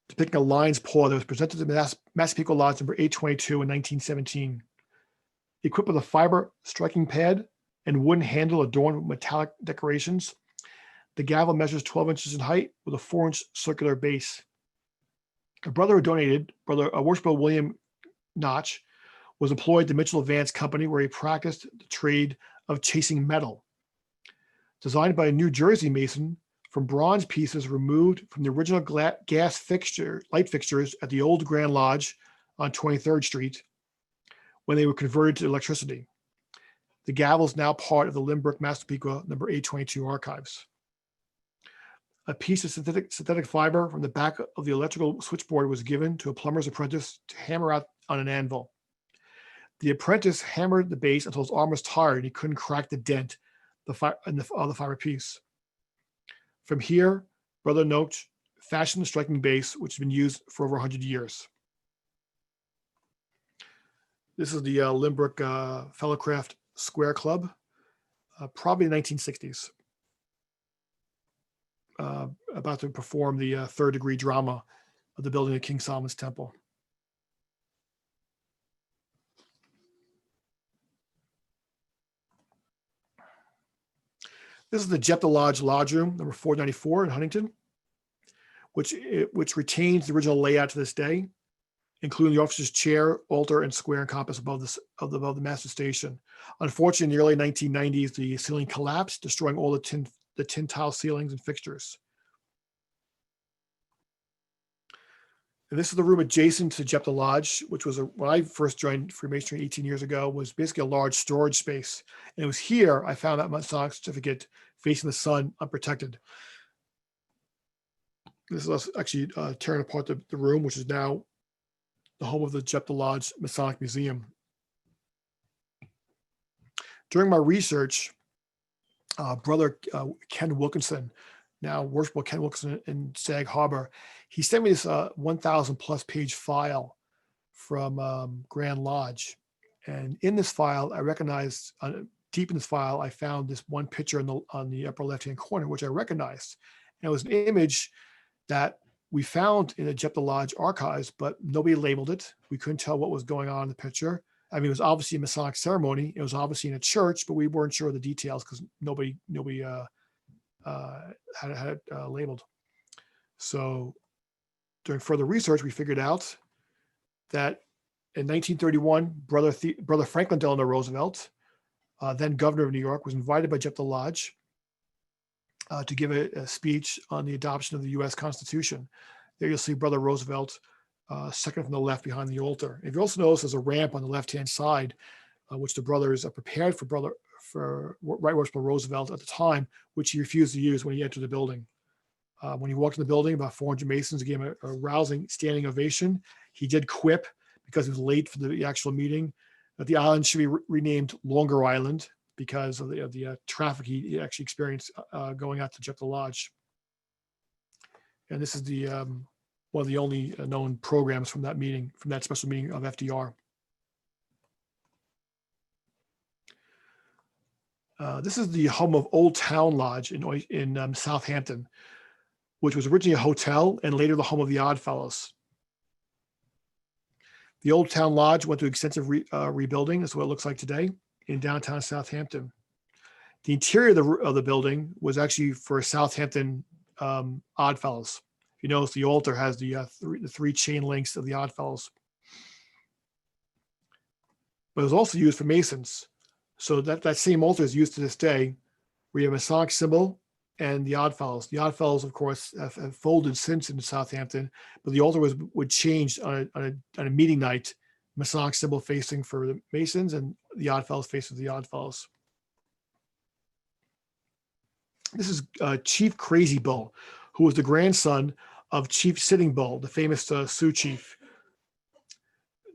depicting a lion's paw that was presented to Massapequa Lodge number 822 in 1917. Equipped with a fiber striking pad and wooden handle adorned with metallic decorations, the gavel measures 12 inches in height with a 4-inch circular base. A brother who donated, Worshipful William Notch, was employed at the Mitchell Vance Company, where he practiced the trade of chasing metal. Designed by a New Jersey mason from bronze pieces removed from the original gas light fixtures at the old Grand Lodge on 23rd Street when they were converted to electricity. The gavel is now part of the Lynbrook Massapequa number 822 archives. A piece of synthetic fiber from the back of the electrical switchboard was given to a plumber's apprentice to hammer out on an anvil. The apprentice hammered the base until his arm was tired and he couldn't crack the dent of the fiber piece. From here, Brother Noach fashioned the striking base, which has been used for over 100 years. This is the Lynbrook Fellowcraft Square Club, probably the 1960s. About to perform the third degree drama of the building of King Solomon's Temple. This is the Jephthah Lodge Lodge Room, number 494 in Huntington, which retains the original layout to this day, including the officer's chair, altar, and square and compass above the master station. Unfortunately, in the early 1990s, the ceiling collapsed, destroying all the tin tile ceilings and fixtures. And this is the room adjacent to Jephthah Lodge, which was when I first joined Freemasonry 18 years ago, was basically a large storage space. And it was here I found that Masonic certificate facing the sun, unprotected. This is us actually tearing apart the room, which is now the home of the Jephthah Lodge Masonic Museum. During my research, Brother Ken Wilkinson, now Worshipful Ken Wilkinson in Sag Harbor, he sent me this 1,000 plus page file from Grand Lodge. And in this file, I recognized, deep in this file, I found this one picture on the upper left-hand corner, which I recognized. And it was an image that we found in the Jephthah Lodge archives, but nobody labeled it. We couldn't tell what was going on in the picture. I mean, it was obviously a Masonic ceremony. It was obviously in a church, but we weren't sure of the details because nobody had it labeled. So during further research, we figured out that in 1931, Brother Franklin Delano Roosevelt, then governor of New York, was invited by Jephthah Lodge to give a speech on the adoption of the U.S. Constitution. There you'll see Brother Roosevelt, second from the left behind the altar. If you also notice, there's a ramp on the left-hand side, which the brothers prepared for Right Worshipful Roosevelt at the time, which he refused to use when he entered the building. When he walked in the building, about 400 Masons gave him a rousing standing ovation. He did quip because he was late for the actual meeting that the island should be renamed Longer Island because of the traffic he actually experienced going out to Jephthah Lodge. And this is the one of the only known programs from that meeting, from that special meeting of FDR. This is the home of Old Town Lodge in Southampton, which was originally a hotel and later the home of the Oddfellows. The Old Town Lodge went through extensive rebuilding. That's what it looks like today in downtown Southampton. The interior of the building was actually for Southampton Oddfellows. If you notice, the altar has the three chain links of the Oddfellows. But it was also used for Masons. So that same altar is used to this day, where you have a Masonic symbol and the Oddfellows. The Oddfellows, of course, have folded since in Southampton, but the altar would change on a meeting night. Masonic symbol facing for the Masons and the Oddfellows facing the Oddfellows. This is Chief Crazy Bull, who was the grandson of Chief Sitting Bull, the famous Sioux chief.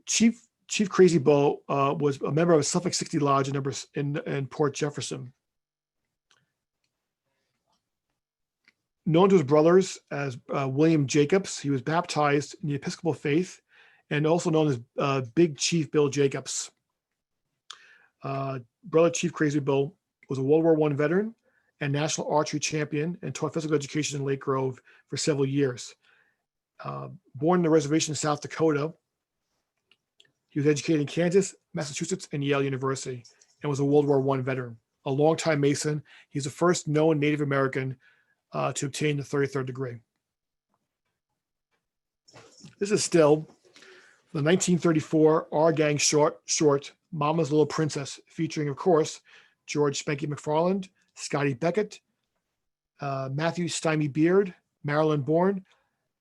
Chief Crazy Bull was a member of Suffolk 60 Lodge in Port Jefferson. Known to his brothers as William Jacobs, he was baptized in the Episcopal faith and also known as Big Chief Bill Jacobs. Brother Chief Crazy Bull was a World War I veteran and national archery champion and taught physical education in Lake Grove for several years. Born in the reservation in South Dakota, he was educated in Kansas, Massachusetts, and Yale University, and was a World War I veteran. A longtime Mason, he's the first known Native American to obtain the 33rd degree. This is still the 1934 R Gang short, Mama's Little Princess, featuring, of course, George Spanky McFarland, Scotty Beckett, Matthew Stymie Beard, Marilyn Bourne,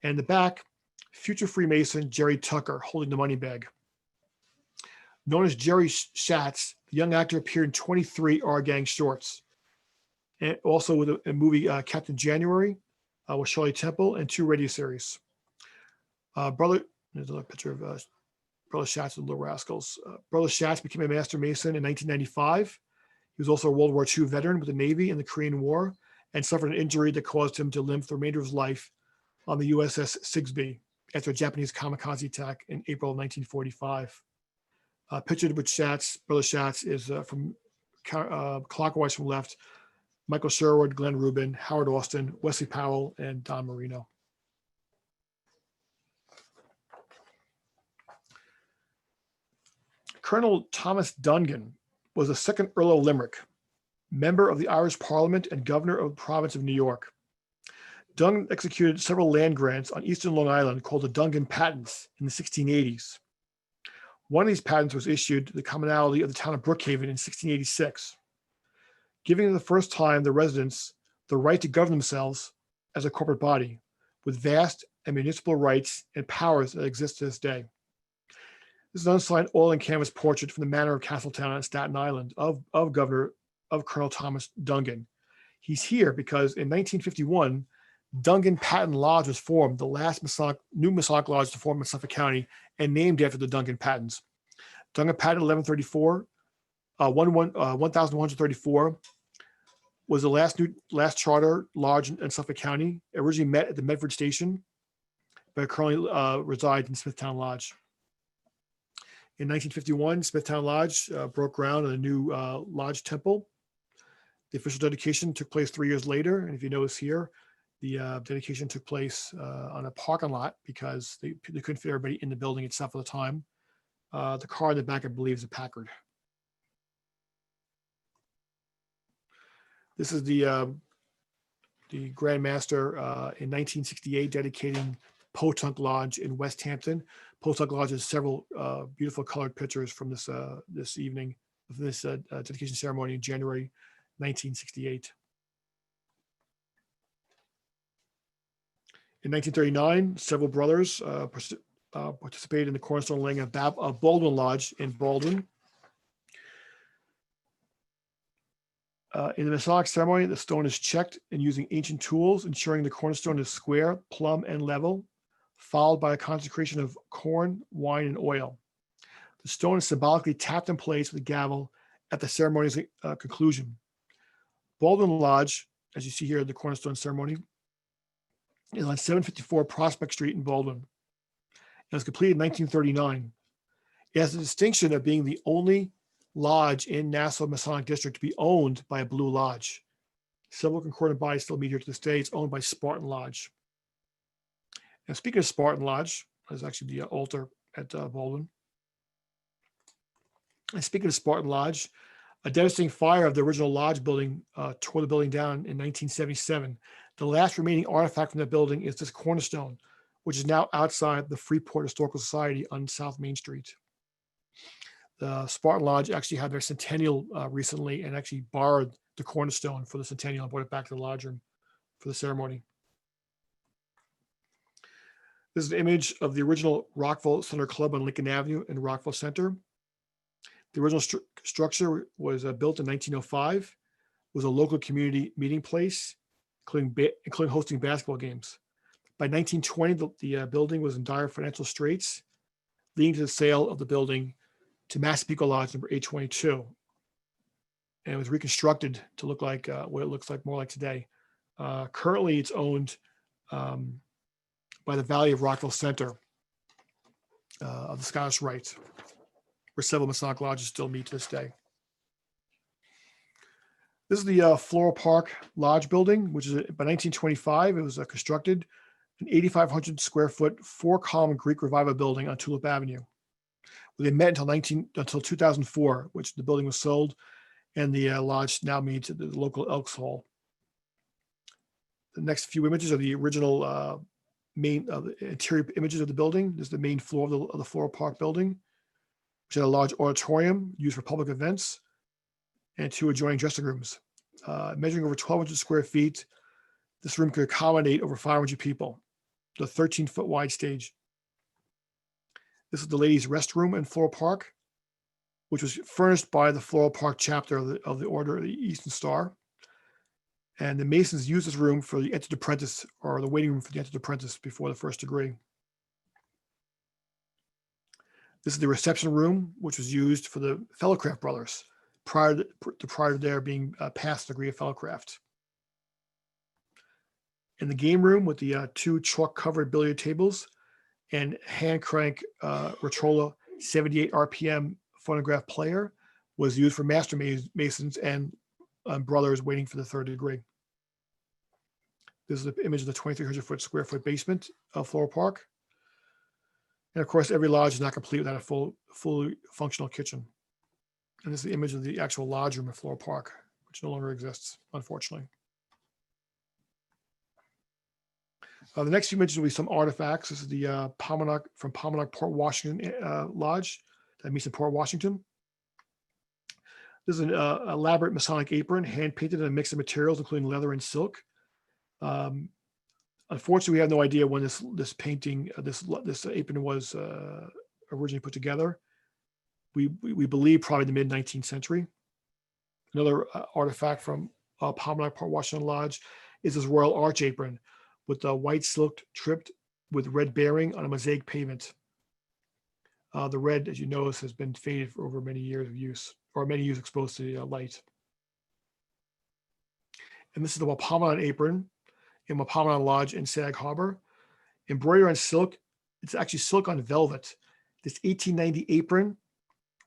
and in the back, future Freemason Jerry Tucker holding the money bag. Known as Jerry Schatz, the young actor appeared in 23 R Gang shorts, and also with a movie Captain January with Shirley Temple, and 2 radio series. There's another picture of Brother Schatz and Little Rascals. Brother Schatz became a Master Mason in 1995. He was also a World War II veteran with the Navy in the Korean War and suffered an injury that caused him to limp the remainder of his life on the USS Sigsbee after a Japanese kamikaze attack in April of 1945. Pictured with Schatz, Brother Schatz, is from clockwise from left, Michael Sherwood, Glenn Rubin, Howard Austin, Wesley Powell, and Don Marino. Colonel Thomas Dungan was the second Earl of Limerick, member of the Irish Parliament and governor of the province of New York. Dungan executed several land grants on eastern Long Island called the Dungan Patents in the 1680s. One of these patents was issued to the commonalty of the town of Brookhaven in 1686, giving for the first time the residents the right to govern themselves as a corporate body, with vast and municipal rights and powers that exist to this day. This is an unsigned oil and canvas portrait from the manor of Castletown on Staten Island of Colonel Thomas Dungan. He's here because in 1951, Dungan Patent Lodge was formed, the last new Masonic lodge to form in Suffolk County, and named after the Dungan Patents. Dungan Patent 1134 was the last charter lodge in Suffolk County. It originally met at the Medford Station, but currently resides in Smithtown Lodge. In 1951, Smithtown Lodge broke ground on a new lodge temple. The official dedication took place 3 years later, and if you notice here, the dedication took place on a parking lot because they couldn't fit everybody in the building itself at the time. The car in the back, I believe, is a Packard. This is the Grand Master in 1968 dedicating Potunk Lodge in West Hampton. Potunk Lodge has several beautiful colored pictures from this evening, this dedication ceremony in January 1968. In 1939, several brothers participated in the cornerstone laying of Baldwin Lodge in Baldwin. In the Masonic ceremony, the stone is checked and using ancient tools, ensuring the cornerstone is square, plumb, and level, followed by a consecration of corn, wine, and oil. The stone is symbolically tapped in place with a gavel at the ceremony's conclusion. Baldwin Lodge, as you see here, the cornerstone ceremony, is on 754 Prospect Street in Baldwin. It was completed in 1939. It has the distinction of being the only lodge in Nassau Masonic District to be owned by a Blue Lodge. Several concordant bodies still meet here to this day. It's owned by Spartan Lodge. And speaking of Spartan Lodge, there's actually the altar at Baldwin. And speaking of Spartan Lodge, a devastating fire of the original lodge building tore the building down in 1977. The last remaining artifact from that building is this cornerstone, which is now outside the Freeport Historical Society on South Main Street. The Spartan Lodge actually had their centennial recently and actually borrowed the cornerstone for the centennial and brought it back to the lodge room for the ceremony. This is an image of the original Rockville Center Club on Lincoln Avenue in Rockville Center. The original structure was built in 1905, was a local community meeting place, including hosting basketball games. By 1920, the building was in dire financial straits, leading to the sale of the building to Massapequa Lodge number 822. And it was reconstructed to look like what it looks like more like today. Currently, it's owned by the Valley of Rockville Center of the Scottish Rite, where several Masonic lodges still meet to this day. This is the Floral Park Lodge building, which is by 1925, it was constructed, an 8,500 square foot, 4-column Greek Revival building on Tulip Avenue. They met until 2004, which the building was sold, and the lodge now meets at the local Elks Hall. The next few images are the original the interior images of the building. This is the main floor of the Floral Park building, which had a large auditorium used for public events and 2 adjoining dressing rooms. Measuring over 1,200 square feet, this room could accommodate over 500 people. The 13-foot wide stage. This is the ladies' restroom in Floral Park, which was furnished by the Floral Park chapter of the Order of the Eastern Star. And the Masons used this room for the entered apprentice, or the waiting room for the entered apprentice before the first degree. This is the reception room, which was used for the Fellowcraft brothers prior to their being passed the degree of Fellowcraft. In the game room with the 2 chalk-covered billiard tables and hand crank Rotola 78 RPM phonograph player was used for master masons and brothers waiting for the 3rd degree. This is the image of the 2,300 square foot basement of Floral Park. And of course, every lodge is not complete without a fully functional kitchen. And this is the image of the actual lodge room at Floral Park, which no longer exists, unfortunately. The next few images will be some artifacts. This is the from Pominock, Port Washington Lodge that meets in Port Washington. This is an elaborate Masonic apron, hand-painted in a mix of materials, including leather and silk. Unfortunately, we have no idea when this apron was originally put together. We believe probably the mid-19th century. Another artifact from Pominock, Port Washington Lodge is this royal arch apron with the white silk tripped with red bearing on a mosaic pavement. The red, as you notice, has been faded for over many years of use, or many years exposed to the light. And this is the Wampanoag apron in Wampanoag Lodge in Sag Harbor. Embroidered on silk, it's actually silk on velvet. This 1890 apron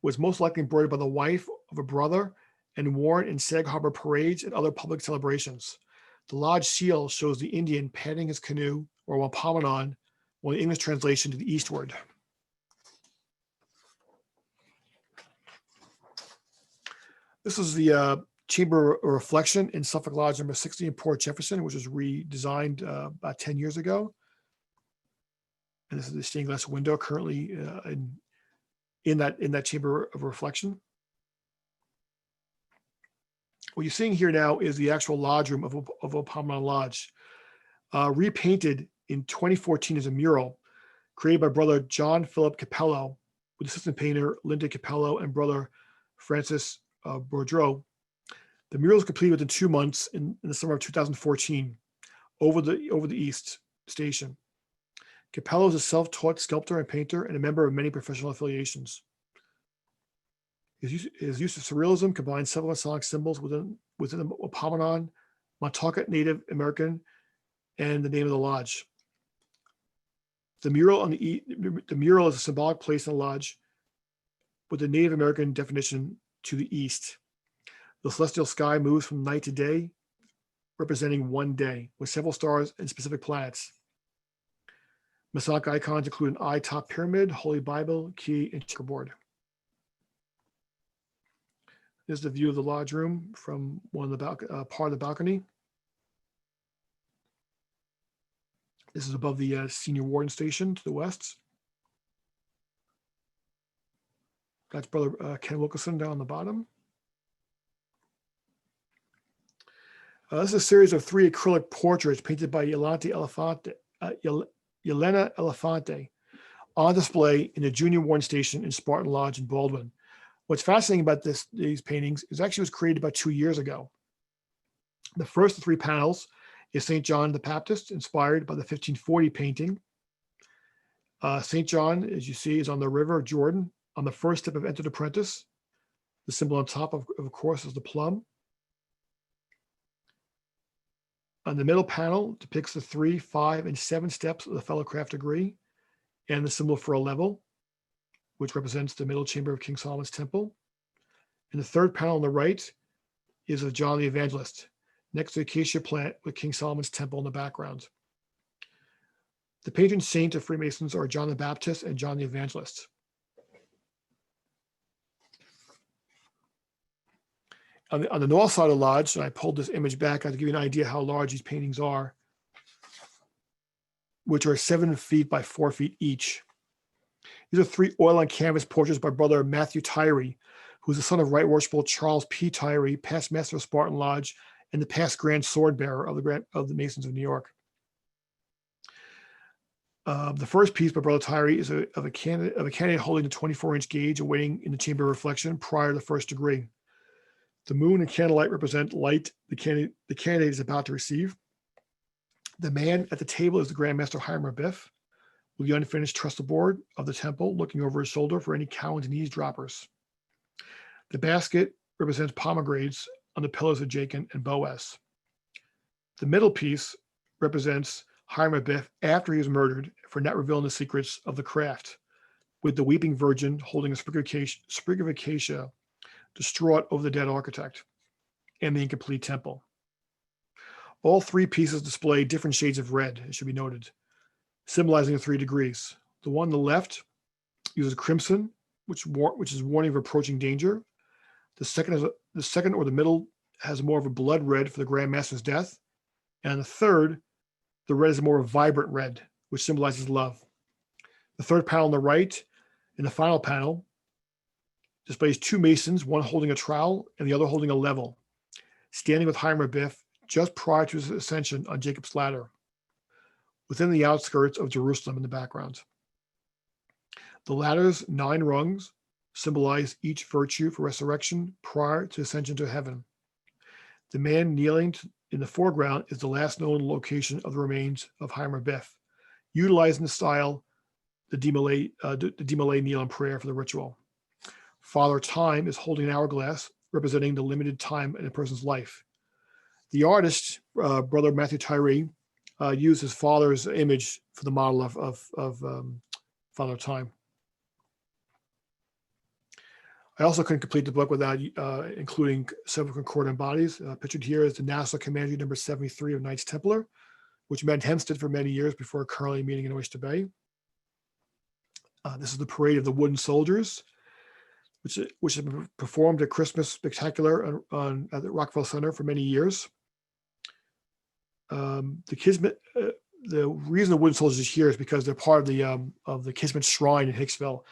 was most likely embroidered by the wife of a brother and worn in Sag Harbor parades and other public celebrations. The lodge seal shows the Indian paddling his canoe, or Wampanoag, or the English translation to the eastward. This is the Chamber of Reflection in Suffolk Lodge number 60 in Port Jefferson, which was redesigned about 10 years ago. And this is the stained glass window currently in that Chamber of Reflection. What you're seeing here now is the actual lodge room of Wampanoag Lodge, repainted in 2014 as a mural created by brother John Philip Capello with assistant painter Linda Capello and brother Francis Boudreau. The mural was completed within 2 months in the summer of 2014 over the East Station. Capello is a self-taught sculptor and painter and a member of many professional affiliations. His use of surrealism combines several Masonic symbols within the Wampanoag, Montauk Native American, and the name of the lodge. The mural is a symbolic place in the lodge with the Native American definition to the east. The celestial sky moves from night to day, representing one day, with several stars and specific planets. Masonic icons include an eye-top pyramid, Holy Bible, key, and checkerboard. This is the view of the lodge room from one of the part of the balcony. This is above the senior warden station to the west. That's brother Ken Wilkerson down on the bottom. This is a series of 3 acrylic portraits painted by Yelena Elefante on display in the junior warden station in Spartan Lodge in Baldwin. What's fascinating about these paintings is actually was created about 2 years ago. The first of 3 panels is St. John the Baptist, inspired by the 1540 painting. St. John, as you see, is on the River Jordan on the first step of Entered Apprentice. The symbol on top, of course, is the plum. On the middle panel depicts the 3, 5, and 7 steps of the Fellowcraft degree and the symbol for a level, which represents the middle chamber of King Solomon's temple. And the third panel on the right is of John the Evangelist, next to the acacia plant with King Solomon's temple in the background. The patron saint of Freemasons are John the Baptist and John the Evangelist. On the north side of the lodge, and I pulled this image back to give you an idea how large these paintings are. which are 7 feet by 4 feet each. These are 3 oil on canvas portraits by Brother Matthew Tyree, who is the son of Right Worshipful Charles P. Tyree, past master of Spartan Lodge and the past Grand Sword Bearer of the Masons of New York. The first piece by Brother Tyree is of a candidate holding the 24-inch gauge awaiting in the chamber of reflection prior to the first degree. The moon and candlelight represent light the candidate is about to receive. The man at the table is the Grand Master Hiram Abiff, with the unfinished trestle board of the temple looking over his shoulder for any cowens and eavesdroppers. The basket represents pomegranates on the pillars of Jachin and Boaz. The middle piece represents Hiram Abiff after he was murdered for not revealing the secrets of the craft, with the weeping virgin holding a sprig of acacia, distraught over the dead architect and the incomplete temple. All 3 pieces display different shades of red, it should be noted, symbolizing the 3 degrees. The one on the left uses crimson, which is warning of approaching danger. The second or the middle has more of a blood red for the Grand Master's death. And the third, the red is more of a vibrant red, which symbolizes love. The third panel on the right, and the final panel, displays 2 Masons, one holding a trowel and the other holding a level, standing with Hiram Abiff just prior to his ascension on Jacob's ladder, within the outskirts of Jerusalem in the background. The ladder's 9 rungs symbolize each virtue for resurrection prior to ascension to heaven. The man kneeling in the foreground is the last known location of the remains of Hiram Abiff, utilizing the style, the Demolay kneel in prayer for the ritual. Father Time is holding an hourglass representing the limited time in a person's life. The artist, Brother Matthew Tyree, used his father's image for the model of Father Time. I also couldn't complete the book without including several concordant bodies. Pictured here is the Nassau Commandery number 73 of Knights Templar, which met Hempstead for many years before currently meeting in Oyster Bay. This is the parade of the wooden soldiers, which has been performed at Christmas Spectacular at the Rockefeller Center for many years. The Kismet, the reason the wooden soldiers are here is because they're part of the Kismet Shrine in Hicksville.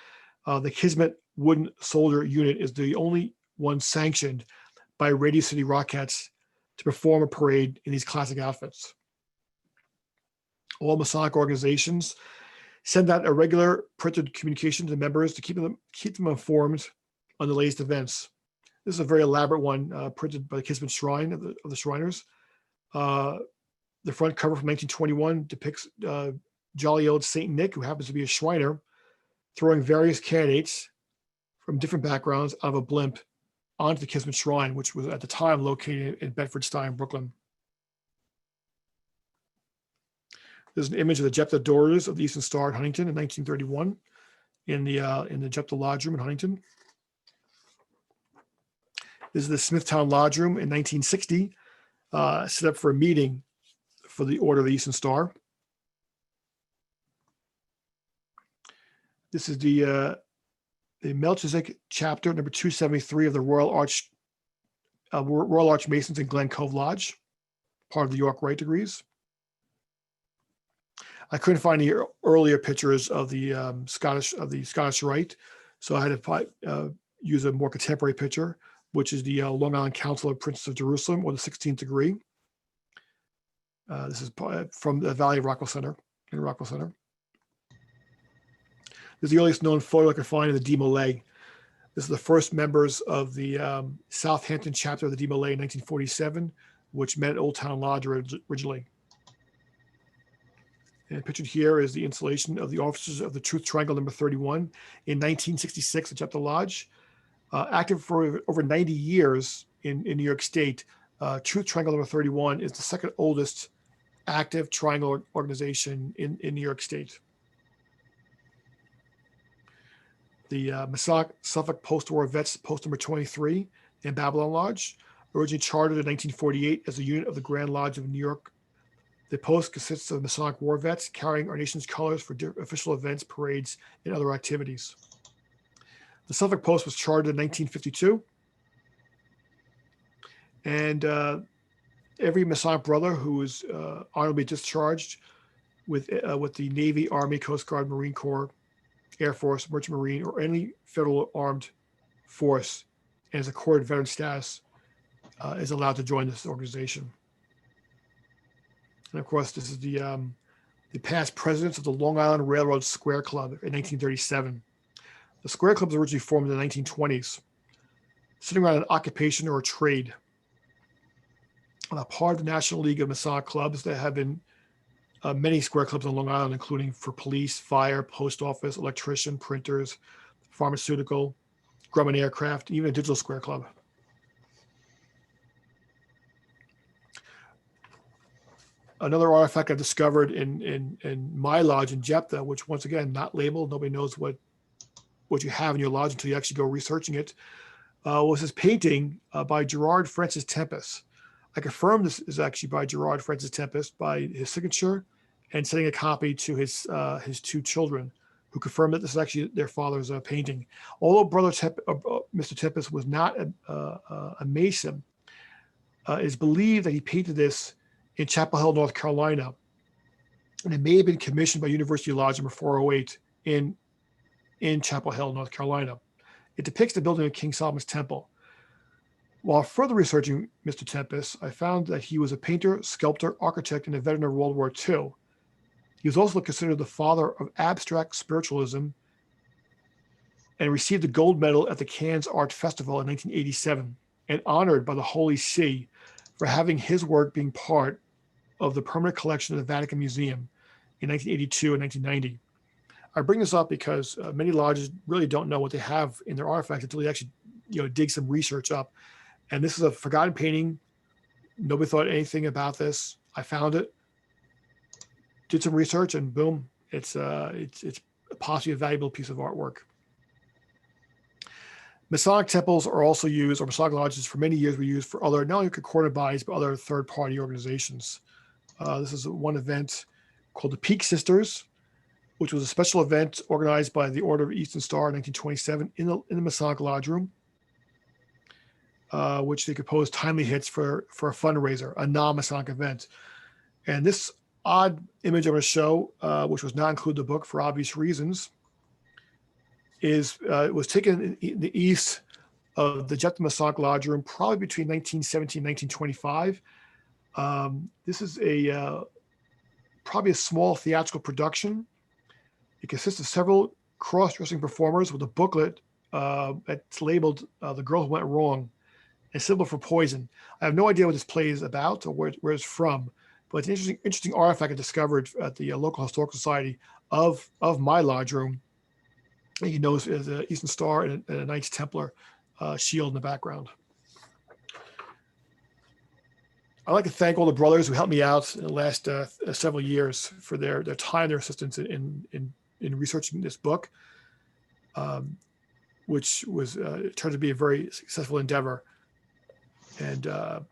The Kismet Wooden Soldier Unit is the only one sanctioned by Radio City Rockettes to perform a parade in these classic outfits. All Masonic organizations send out a regular printed communication to members to keep them informed on the latest events. This is a very elaborate one printed by the Kismet Shrine of the Shriners. The front cover from 1921 depicts jolly old Saint Nick, who happens to be a Shriner, throwing various candidates from different backgrounds out of a blimp onto the Kismet Shrine, which was at the time located in Bedford-Stuyvesant, Brooklyn. There's an image of the Jephthah Daughters of the Eastern Star in Huntington in 1931 in the Jephthah Lodge Room in Huntington. This is the Smithtown Lodge Room in 1960, set up for a meeting for the Order of the Eastern Star. This is the Melchizedek chapter number 273 of the Royal Arch Masons in Glen Cove Lodge, part of the York Rite degrees. I couldn't find the earlier pictures of the Scottish Rite, so I had to use a more contemporary picture, which is the Long Island Council of Princes of Jerusalem, or the 16th degree. This is from the Valley of Rockwell Center, in Rockwell Center. This is the earliest known photo I could find of the Demolay. This is the first members of the Southampton chapter of the Demolay in 1947, which met at Old Town Lodge originally. And pictured here is the installation of the Officers of the Truth Triangle number 31 in 1966 at Jephthah Lodge. Active for over 90 years in New York State, Truth Triangle number 31 is the second oldest active triangle organization in New York State. The Masonic Suffolk Post-War Vets Post number 23 in Babylon Lodge, originally chartered in 1948 as a unit of the Grand Lodge of New York. The post consists of Masonic war vets carrying our nation's colors for official events, parades, and other activities. The Suffolk Post was chartered in 1952. And every Masonic brother who was honorably discharged with the Navy, Army, Coast Guard, Marine Corps, Air Force, Merchant Marine, or any federal armed force, and has accorded veteran status, is allowed to join this organization. And of course, this is the past presidents of the Long Island Railroad Square Club in 1937. The Square Club was originally formed in the 1920s, sitting around an occupation or a trade. Part of the National League of Masonic Clubs, there have been many square clubs on Long Island, including for police, fire, post office, electrician, printers, pharmaceutical, Grumman Aircraft, even a digital square club. Another artifact I discovered in my lodge in Jephthah, which once again, not labeled, nobody knows what you have in your lodge until you actually go researching it, was this painting by Gerard Francis Tempest. I confirmed this is actually by Gerard Francis Tempest by his signature and sending a copy to his two children, who confirmed that this is actually their father's painting. Although Mr. Tempest was not a Mason, it is believed that he painted this in Chapel Hill, North Carolina, and it may have been commissioned by University Lodge number 408 in Chapel Hill, North Carolina. It depicts the building of King Solomon's Temple. While further researching Mr. Tempest, I found that he was a painter, sculptor, architect, and a veteran of World War II. He was also considered the father of abstract spiritualism and received the gold medal at the Cannes Art Festival in 1987 and honored by the Holy See for having his work being part of the permanent collection of the Vatican Museum in 1982 and 1990. I bring this up because many lodges really don't know what they have in their artifacts until they actually dig some research up. And this is a forgotten painting. Nobody thought anything about this. I found it, did some research, and boom, it's possibly a valuable piece of artwork. Masonic temples are also used, or Masonic lodges for many years were used for other, not only concordant bodies, but other third-party organizations. This is one event called the Peak Sisters, which was a special event organized by the Order of Eastern Star in 1927 in the Masonic Lodge Room, which they composed timely hits for a fundraiser, a non-Masonic event. And this odd image I'm going to show, which was not included in the book for obvious reasons, it was taken in the east of the Jephthah Masonic Lodge Room, probably between 1917 and 1925. This is probably a small theatrical production. It consists of several cross-dressing performers with a booklet that's labeled "The Girl Who Went Wrong," a symbol for poison. I have no idea what this play is about or where it's from, but it's an interesting artifact I discovered at the local historical society of my lodge room. And you notice there's an Eastern Star and a Knights Templar shield in the background. I'd like to thank all the brothers who helped me out in the last several years for their time, their assistance in researching this book, which was turned to be a very successful endeavor. And that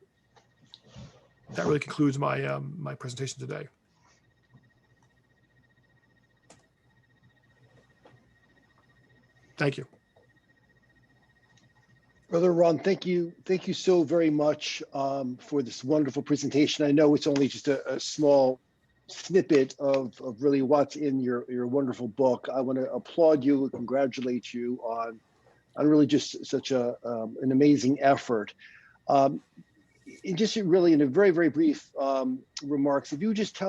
really concludes my my presentation today. Thank you. Brother Ron, thank you so very much for this wonderful presentation. I know it's only just a small snippet of really what's in your wonderful book. I want to applaud you and congratulate you on really just such an amazing effort. Just really in a very, very brief remarks, if you just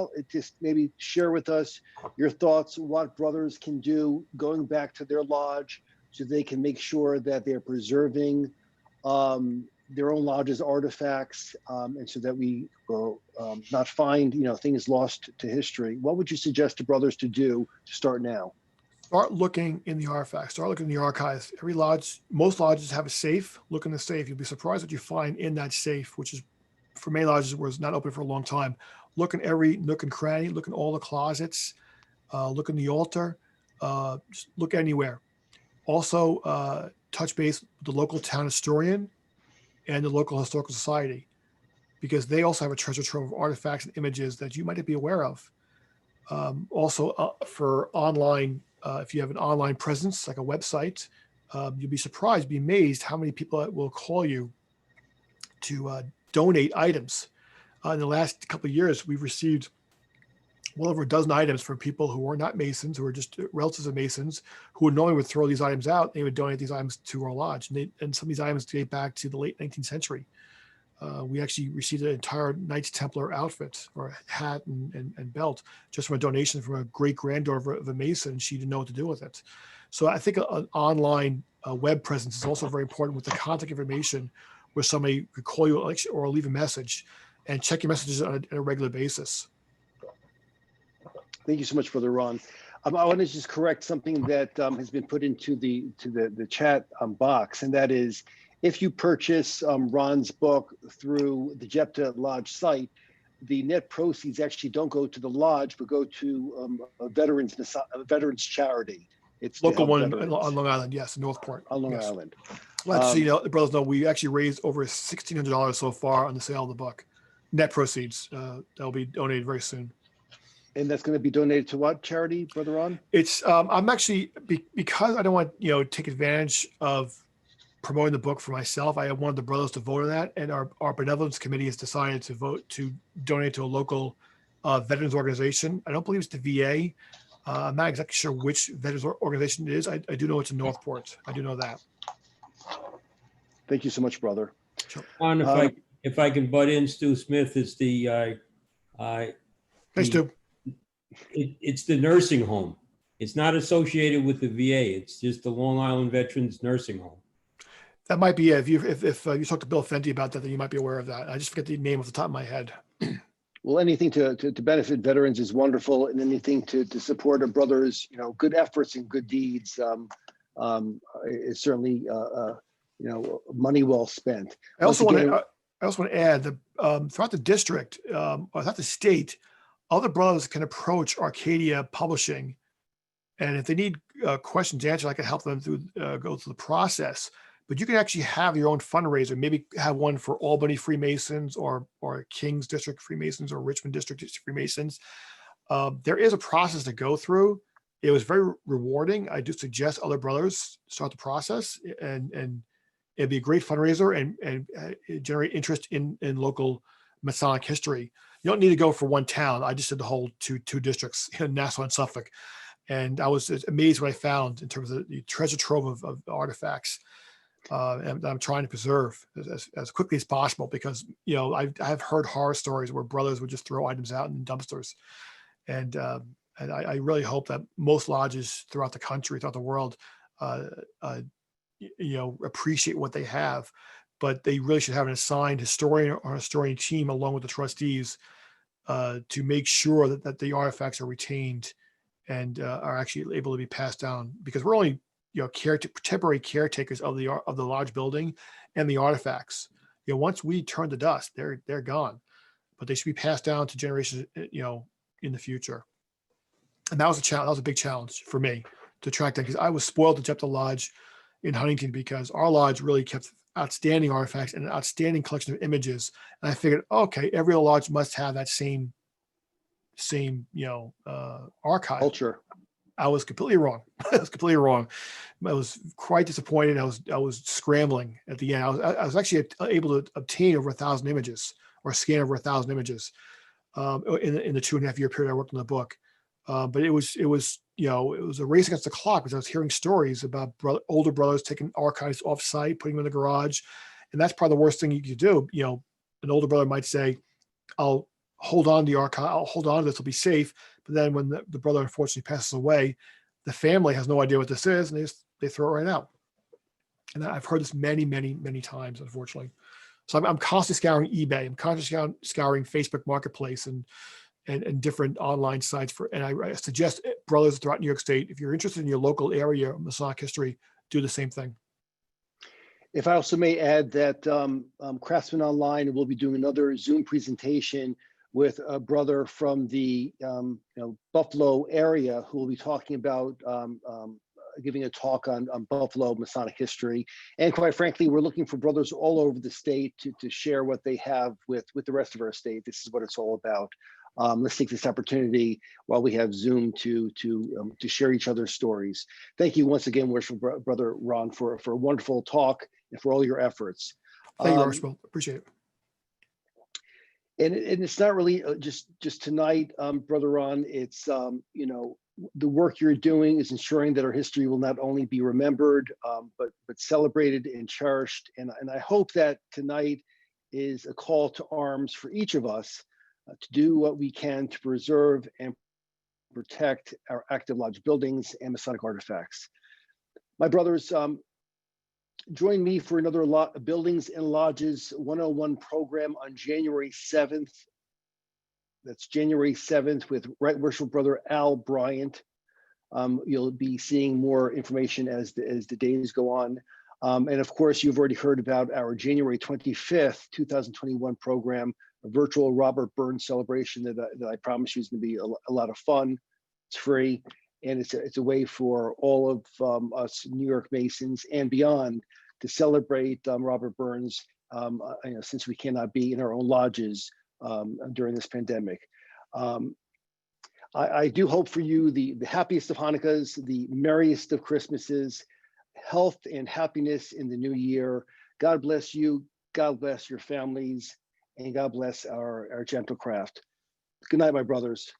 maybe share with us your thoughts, what brothers can do going back to their lodge so they can make sure that they're preserving their own lodge's artifacts, and so that we will not find things lost to history. What would you suggest to brothers to do to start now? Start looking in the artifacts, start looking in the archives. Every lodge, most lodges have a safe. Look in the safe. You'll be surprised what you find in that safe, which is, for many lodges, was not open for a long time. Look in every nook and cranny, look in all the closets, look in the altar, just look anywhere. Also, touch base with the local town historian and the local historical society, because they also have a treasure trove of artifacts and images that you might not be aware of. Also, for online, if you have an online presence, like a website, you'll be surprised, be amazed how many people will call you to donate items. In the last couple of years, we've received well over a dozen items for people who are not Masons, who are just relatives of Masons, who normally would throw these items out. They would donate these items to our lodge. And some of these items date back to the late 19th century. We actually received an entire Knights Templar outfit or hat and belt just from a donation from a great granddaughter of a Mason. She didn't know what to do with it. So I think an online web presence is also very important with the contact information where somebody could call you or leave a message and check your messages on a regular basis. Thank you so much, Brother Ron. I want to just correct something that has been put into the chat box, and that is, if you purchase Ron's book through the Jepta Lodge site, the net proceeds actually don't go to the lodge, but go to a veterans charity. It's local one on Long Island, yes, in Northport. On Long yes. Island. Well, so the brothers know we actually raised over $1,600 so far on the sale of the book. Net proceeds that'll be donated very soon. And that's going to be donated to what charity, Brother Ron? It's I'm actually because I don't want take advantage of promoting the book for myself. I wanted the brothers to vote on that, and our benevolence committee has decided to vote to donate to a local veterans organization. I don't believe it's the VA. I'm not exactly sure which veterans organization it is. I do know it's in Northport. I do know that. Thank you so much, brother. Sure. If I can butt in, Stu Smith is the Thanks, Stu. It's the nursing home. It's not associated with the VA. It's just the Long Island Veterans Nursing Home. That might be it. If you talk to Bill Fenty about that, then you might be aware of that. I just forget the name off the top of my head. Well, anything to benefit veterans is wonderful, and anything to support a brother's good efforts and good deeds is certainly money well spent. I also want to add that throughout the district, or throughout the state, other brothers can approach Arcadia Publishing, and if they need questions answered, I can help them go through the process. But you can actually have your own fundraiser, maybe have one for Albany Freemasons or Kings District Freemasons or Richmond District Freemasons. There is a process to go through. It was very rewarding. I do suggest other brothers start the process, and it'd be a great fundraiser and generate interest in local Masonic history. You don't need to go for one town. I just did the whole two districts, Nassau and Suffolk. And I was amazed what I found in terms of the treasure trove of artifacts. And I'm trying to preserve as quickly as possible because, I've heard horror stories where brothers would just throw items out in dumpsters. And I really hope that most lodges throughout the country, throughout the world, appreciate what they have, but they really should have an assigned historian or historian team along with the trustees to make sure that the artifacts are retained and are actually able to be passed down, because we're only temporary caretakers of the lodge building and the artifacts. Once we turn to dust, they're gone, but they should be passed down to generations in the future. And that was a challenge. That was a big challenge for me to track that, because I was spoiled to Jepta Lodge in Huntington because our lodge really kept outstanding artifacts and an outstanding collection of images. And I figured, okay, every lodge must have that same archive. Culture. I was completely wrong. I was quite disappointed. I was scrambling at the end. I was actually able to obtain over 1,000 images or scan over 1,000 images in the 2.5 year period I worked on the book. But it was a race against the clock, because I was hearing stories about older brothers taking archives off site, putting them in the garage. And that's probably the worst thing you could do. An older brother might say, I'll hold on to the archive. I'll hold on to this. It'll be safe. But then when the brother unfortunately passes away, the family has no idea what this is, and they throw it right out. And I've heard this many, many, many times, unfortunately. So I'm constantly scouring eBay. I'm constantly scouring Facebook Marketplace and different online sites and I suggest brothers throughout New York State, if you're interested in your local area of Masonic history, do the same thing. If I also may add that Craftsman Online will be doing another Zoom presentation with a brother from the Buffalo area who will be talking about giving a talk on Buffalo Masonic history. And quite frankly, we're looking for brothers all over the state to share what they have with the rest of our state. This is what it's all about. Let's take this opportunity while we have Zoom to share each other's stories. Thank you once again, worshipful Brother Ron, for a wonderful talk and for all your efforts. Thank you, Archibald. Appreciate it. And it's not really just tonight, Brother Ron. It's the work you're doing is ensuring that our history will not only be remembered, but celebrated and cherished. And I hope that tonight is a call to arms for each of us to do what we can to preserve and protect our active lodge buildings and Masonic artifacts. My brothers, join me for another Buildings and Lodges 101 program on January 7th. That's January 7th with Right Worshipful Brother Al Bryant. You'll be seeing more information as the days go on. And of course, you've already heard about our January 25th, 2021 program, a virtual Robert Burns celebration that I promise you is going to be a lot of fun. It's free, and it's a way for all of us New York Masons and beyond to celebrate Robert Burns, since we cannot be in our own lodges during this pandemic. I do hope for you the happiest of Hanukkahs, the merriest of Christmases, health and happiness in the new year. God bless you, God bless your families, and God bless our gentle craft. Good night, my brothers.